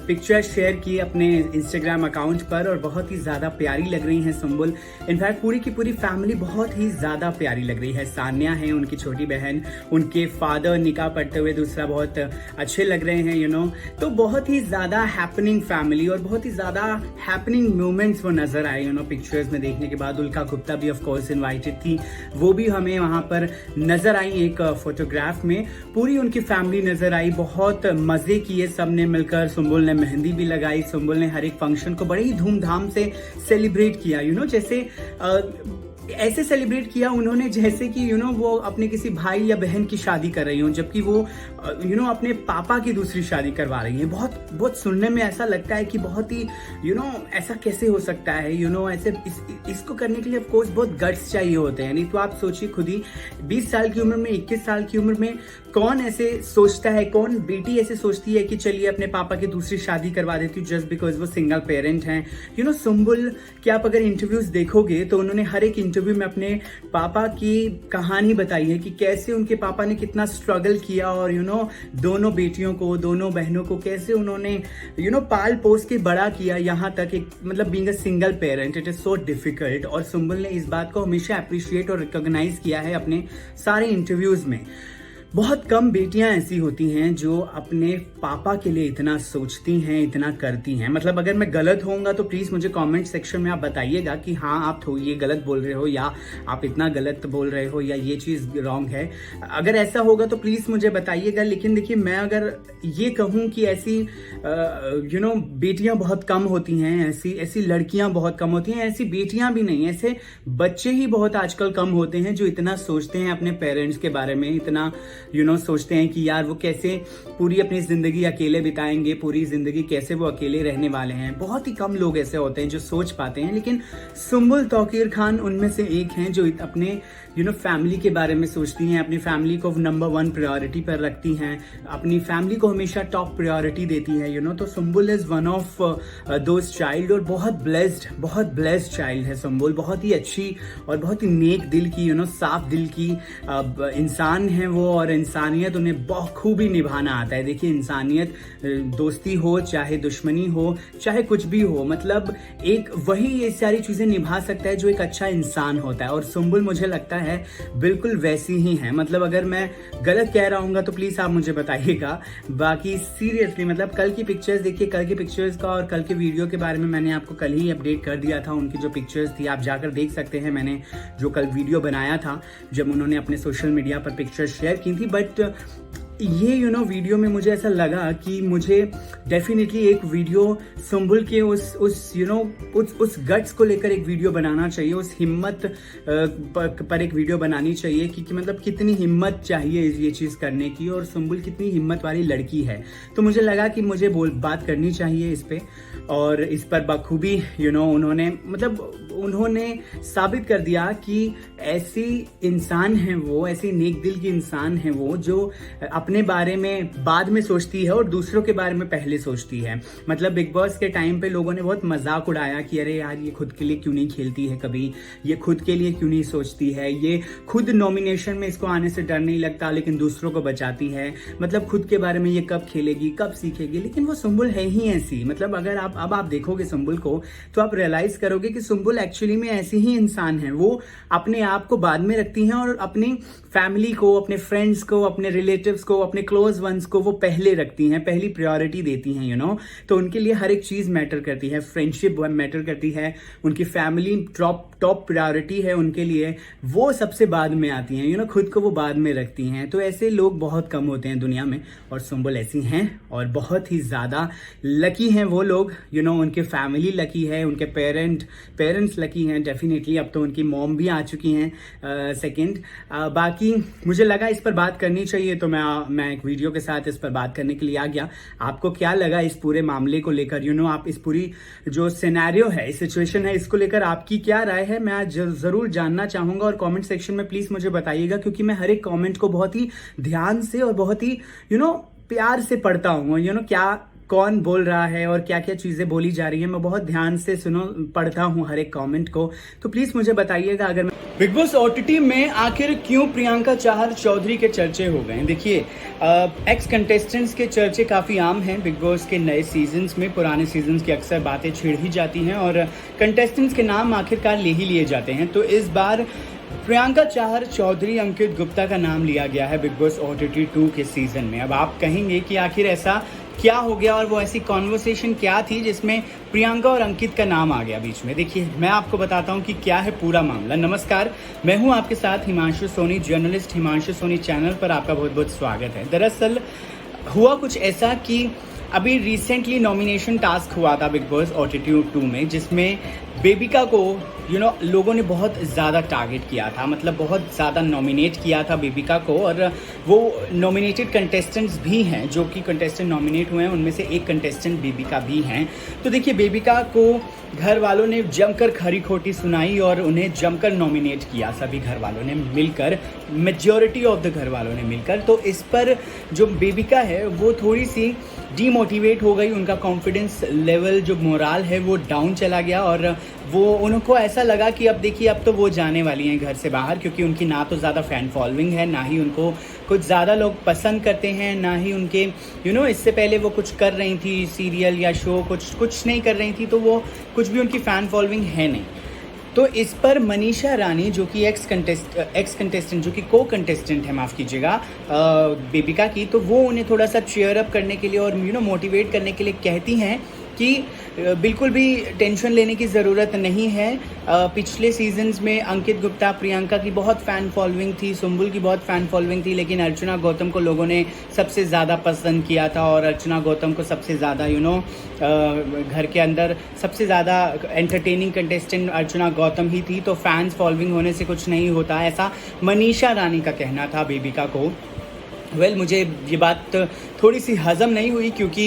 पिक्चर शेयर की अपने इंस्टाग्राम अकाउंट पर और बहुत ही ज़्यादा प्यारी लग रही हैं सुम्बुल। इनफैक्ट पूरी की पूरी फैमिली बहुत ही ज़्यादा प्यारी लग रही है। सान्या है उनकी छोटी बहन, उनके फादर निकाह पढ़ते हुए दूसरा बहुत अच्छे लग रहे हैं तो बहुत ही ज़्यादा हैपनिंग फैमिली और बहुत ही ज़्यादा हैपनिंग मोमेंट्स वो नज़र आए पिक्चर्स में देखने के बाद। उल्का गुप्ता भी ऑफ कोर्स इनवाइटेड थी, वो भी हमें वहां पर नजर आई एक फोटोग्राफ में। पूरी उनकी फैमिली नजर आई, बहुत मजे किए सबने मिलकर। सुम्बुल ने मेहंदी भी लगाई, सुम्बुल ने हर एक फंक्शन को बड़े ही धूमधाम से सेलिब्रेट किया जैसे ऐसे सेलिब्रेट किया उन्होंने जैसे कि वो अपने किसी भाई या बहन की शादी कर रही हो, जबकि वो अपने पापा की दूसरी शादी करवा रही है। बहुत बहुत सुनने में ऐसा लगता है कि बहुत ही ऐसा कैसे हो सकता है ऐसे इसको करने के लिए ऑफ कोर्स बहुत गट्स चाहिए होते हैं। नहीं तो आप सोचिए खुद ही 20 साल की उम्र में, 21 साल की उम्र में कौन ऐसे सोचता है, कौन बेटी ऐसे सोचती है कि चलिए अपने पापा की दूसरी शादी करवा देती हूँ जस्ट बिकॉज वो सिंगल पेरेंट हैं। सुम्बुल के आप अगर इंटरव्यूज देखोगे तो उन्होंने हर एक इंटरव्यू में अपने पापा की कहानी बताई है कि कैसे उनके पापा ने कितना स्ट्रगल किया और दोनों बेटियों को, दोनों बहनों को कैसे उन्होंने पाल पोस के बड़ा किया यहाँ तक। एक मतलब being a single parent it is so difficult. और सुम्बुल ने इस बात को हमेशा अप्रिशिएट और रिकॉग्नाइज किया है अपने सारे इंटरव्यूज में। बहुत कम बेटियां ऐसी होती हैं जो अपने पापा के लिए इतना सोचती हैं, इतना करती हैं। मतलब अगर मैं गलत होऊंगा तो प्लीज़ मुझे कमेंट सेक्शन में आप बताइएगा कि हाँ आप ये गलत बोल रहे हो या आप इतना गलत बोल रहे हो या ये चीज़ रॉन्ग है। अगर ऐसा होगा तो प्लीज़ मुझे बताइएगा। लेकिन देखिए, मैं अगर ये कहूँ कि ऐसी बेटियां बहुत कम होती हैं, ऐसी लड़कियां बहुत कम होती हैं, ऐसी बेटियां भी नहीं, ऐसे बच्चे ही बहुत आजकल कम होते हैं जो इतना सोचते हैं अपने पेरेंट्स के बारे में, इतना सोचते हैं कि यार वो कैसे पूरी अपनी जिंदगी अकेले बिताएंगे, पूरी जिंदगी कैसे वो अकेले रहने वाले हैं। बहुत ही कम लोग ऐसे होते हैं जो सोच पाते हैं। लेकिन सुम्बुल तौकीर खान उनमें से एक हैं जो अपने फैमिली के बारे में सोचती हैं, अपनी फैमिली को नंबर 1 प्रायोरिटी पर रखती हैं, अपनी फैमिली को हमेशा टॉप प्रायोरिटी देती हैं तो Sumbul is one of those child और बहुत ब्लेस्ड चाइल्ड है सुम्बुल। बहुत ही अच्छी और बहुत ही नेक दिल की साफ दिल की इंसान है वो और इंसानियत उन्हें बखूबी निभाना आता है। देखिए इंसानियत, दोस्ती हो चाहे दुश्मनी हो चाहे कुछ भी हो, मतलब एक वही ये सारी चीज़ें निभा सकता है जो एक अच्छा इंसान होता है। और सुम्बुल मुझे लगता है बिल्कुल वैसी ही है। मतलब अगर मैं गलत कह रहा हूँ तो प्लीज़ आप मुझे बताइएगा। बाकी सीरियसली मतलब कल की पिक्चर्स देखिए, कल की पिक्चर्स का और कल के वीडियो के बारे में मैंने आपको कल ही अपडेट कर दिया था। उनकी जो पिक्चर्स थी आप जाकर देख सकते हैं। मैंने जो कल वीडियो बनाया था जब उन्होंने अपने सोशल मीडिया पर पिक्चर्स शेयर की थी, बट ये वीडियो में मुझे ऐसा लगा कि मुझे डेफिनेटली एक वीडियो सुम्बुल के उस गट्स को लेकर एक वीडियो बनाना चाहिए, उस हिम्मत पर एक वीडियो बनानी चाहिए कि मतलब कितनी हिम्मत चाहिए ये चीज़ करने की और सुम्बुल कितनी हिम्मत वाली लड़की है। तो मुझे लगा कि मुझे बात करनी चाहिए इस पे, और इस पर बखूबी उन्होंने साबित कर दिया कि ऐसी इंसान है वो, ऐसी नेक दिल की इंसान है वो जो अपने बारे में बाद में सोचती है और दूसरों के बारे में पहले सोचती है। मतलब बिग बॉस के टाइम पे लोगों ने बहुत मजाक उड़ाया कि अरे यार ये खुद के लिए क्यों नहीं खेलती है, कभी ये खुद के लिए क्यों नहीं सोचती है, ये खुद नॉमिनेशन में इसको आने से डर नहीं लगता लेकिन दूसरों को बचाती है, मतलब खुद के बारे में ये कब खेलेगी, कब सीखेगी। लेकिन वो सुम्बुल है ही ऐसी। मतलब अगर आप देखोगे सुम्बुल को तो आप रियलाइज करोगे कि सुम्बुल एक्चुअली में ऐसी ही इंसान है। वो अपने आप को बाद में रखती हैं और अपनी फैमिली को, अपने फ्रेंड्स को, अपने रिलेटिव्स को, अपने क्लोज वंस को वो पहले रखती हैं, पहली प्रायोरिटी देती हैं तो उनके लिए हर एक चीज़ मैटर करती है। फ्रेंडशिप मैटर करती है, उनकी फैमिली टॉप प्रायोरिटी है उनके लिए, वो सबसे बाद में आती हैं खुद को वो बाद में रखती हैं। तो ऐसे लोग बहुत कम होते हैं दुनिया में और सुम्बुल ऐसी हैं और बहुत ही ज़्यादा लकी हैं वो लोग। उनके फैमिली लकी है, उनके पेरेंट्स लकी हैं डेफिनेटली। अब तो उनकी मॉम भी आ चुकी हैं सेकंड। बाकी मुझे लगा इस पर बात करनी चाहिए तो मैं एक वीडियो के साथ इस पर बात करने के लिए आ गया। आपको क्या लगा इस पूरे मामले को लेकर? आप इस पूरी जो सिनेरियो है, सिचुएशन है, इसको लेकर आपकी क्या राय है मैं आज जरूर जानना चाहूंगा और कमेंट सेक्शन में प्लीज मुझे बताइएगा, क्योंकि मैं हर एक कमेंट को बहुत ही ध्यान से और बहुत ही प्यार से पढ़ता हूँ। क्या कौन बोल रहा है और क्या क्या चीजें बोली जा रही है, मैं बहुत ध्यान से पढ़ता हूँ हर एक कमेंट को। तो प्लीज मुझे बताइएगा। अगर बिग बॉस ओटीटी में आखिर क्यों प्रियंका चाहर चौधरी के चर्चे हो गए? देखिए एक्स कंटेस्टेंट्स के चर्चे काफ़ी आम हैं बिग बॉस के नए सीजन्स में। पुराने सीजन्स की अक्सर बातें छिड़ ही जाती हैं और कंटेस्टेंट्स के नाम आखिरकार ले ही लिए जाते हैं। तो इस बार प्रियंका चाहर चौधरी, अंकित गुप्ता का नाम लिया गया है बिग बॉस ओटीटी 2 के सीजन में। अब आप कहेंगे कि आखिर ऐसा क्या हो गया और वो ऐसी कॉन्वर्सेशन क्या थी जिसमें प्रियंका और अंकित का नाम आ गया बीच में? देखिए मैं आपको बताता हूँ कि क्या है पूरा मामला। नमस्कार, मैं हूँ आपके साथ Himanshu Soni, journalist Himanshu Sony channel पर आपका बहुत बहुत स्वागत है। दरअसल हुआ कुछ ऐसा कि अभी रिसेंटली नॉमिनेशन टास्क हुआ था बिग बॉस ओटीटी 2 में, जिसमें बेबिका को लोगों ने बहुत ज़्यादा टारगेट किया था, मतलब बहुत ज़्यादा नॉमिनेट किया था बेबिका को। और वो नॉमिनेटेड कंटेस्टेंट्स भी हैं, जो कि कंटेस्टेंट नॉमिनेट हुए हैं उनमें से एक कंटेस्टेंट बेबिका भी हैं। तो देखिए बेबिका को घर वालों ने जमकर खरी खोटी सुनाई और उन्हें जमकर नॉमिनेट किया, सभी घर वालों ने मिलकर, मेजॉरिटी ऑफ द घर वालों ने मिलकर। तो इस पर जो बेबिका है वो थोड़ी सी डीमोटिवेट हो गई, उनका कॉन्फिडेंस लेवल जो मोराल है वो डाउन चला गया और वो उनको ऐसा लगा कि अब देखिए अब तो वो जाने वाली हैं घर से बाहर, क्योंकि उनकी ना तो ज़्यादा फैन फॉलोइंग है, ना ही उनको कुछ ज़्यादा लोग पसंद करते हैं, ना ही उनके इससे पहले वो कुछ कर रही थी सीरियल या शो, कुछ नहीं कर रही थी, तो वो कुछ भी उनकी फ़ैन फॉलोइंग है नहीं। तो इस पर मनीषा रानी जो कि एक्स कंटेस्टेंट जो कि को कंटेस्टेंट है, माफ़ कीजिएगा, बेबिका की, तो वो उन्हें थोड़ा सा चीयर अप करने के लिए और मोटिवेट करने के लिए कहती हैं कि बिल्कुल भी टेंशन लेने की ज़रूरत नहीं है। पिछले सीजन्स में अंकित गुप्ता, प्रियंका की बहुत फ़ैन फॉलोइंग थी, सुम्बुल की बहुत फ़ैन फॉलोइंग थी, लेकिन अर्चना गौतम को लोगों ने सबसे ज़्यादा पसंद किया था और अर्चना गौतम को सबसे ज़्यादा घर के अंदर सबसे ज़्यादा एंटरटेनिंग कंटेस्टेंट अर्चना गौतम ही थी। तो फैंस फॉलोइंग होने से कुछ नहीं होता, ऐसा मनीषा रानी का कहना था बेबिका को। मुझे ये बात थोड़ी सी हज़म नहीं हुई, क्योंकि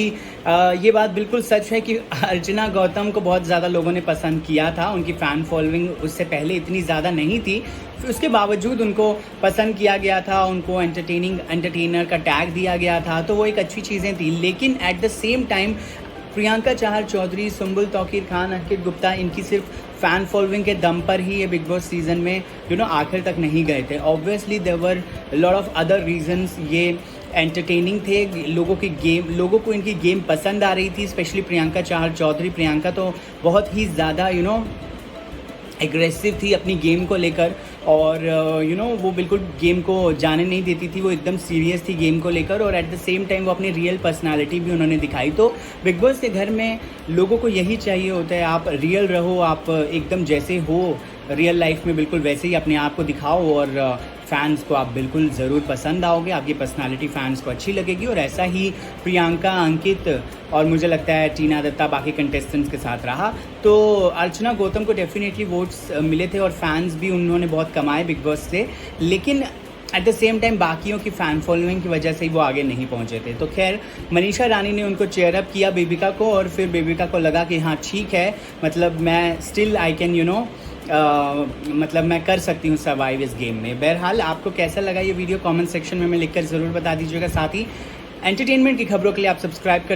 ये बात बिल्कुल सच है कि अर्चना गौतम को बहुत ज़्यादा लोगों ने पसंद किया था, उनकी फ़ैन फॉलोइंग उससे पहले इतनी ज़्यादा नहीं थी, फिर उसके बावजूद उनको पसंद किया गया था, उनको एंटरटेनर का टैग दिया गया था, तो वो एक अच्छी चीज़ें थी। लेकिन at the same time Priyanka Chahar Choudhary, Sumbul Touqeer Khan, Ankit Gupta, इनकी सिर्फ फ़ैन फॉलोइंग के दम पर ही ये बिग बॉस सीज़न में आखिर तक नहीं गए थे। Obviously there were lot of other reasons. ये एंटरटेनिंग थे, लोगों को इनकी गेम पसंद आ रही थी, स्पेशली प्रियंका चहर चौधरी। प्रियंका तो बहुत ही ज़्यादा एग्रेसिव थी अपनी गेम को लेकर, और वो बिल्कुल गेम को जाने नहीं देती थी, वो एकदम सीरियस थी गेम को लेकर, और एट द सेम टाइम वो अपनी रियल पर्सनालिटी भी उन्होंने दिखाई। तो बिग बॉस के घर में लोगों को यही चाहिए होता है, आप रियल रहो, आप एकदम जैसे हो रियल लाइफ में बिल्कुल वैसे ही अपने आप को दिखाओ, और फैंस को आप बिल्कुल ज़रूर पसंद आओगे, आपकी पर्सनालिटी फैंस को अच्छी लगेगी। और ऐसा ही प्रियंका, अंकित और मुझे लगता है टीना दत्ता बाकी कंटेस्टेंट्स के साथ रहा। तो अर्चना गौतम को डेफिनेटली वोट्स मिले थे और फैंस भी उन्होंने बहुत कमाए बिग बॉस से, लेकिन एट द सेम टाइम बाकियों की फ़ैन फॉलोइंग की वजह से ही वो आगे नहीं पहुंचे थे। तो खैर मनीषा रानी ने उनको चेयर अप किया बेबिका को, और फिर बेबिका को लगा कि हाँ ठीक है, मतलब मैं स्टिल आई कैन मतलब मैं कर सकती हूँ सर्वाइव इस गेम में। बहरहाल आपको कैसा लगा ये वीडियो कमेंट सेक्शन में लिखकर ज़रूर बता दीजिएगा। साथ ही एंटरटेनमेंट की खबरों के लिए आप सब्सक्राइब कर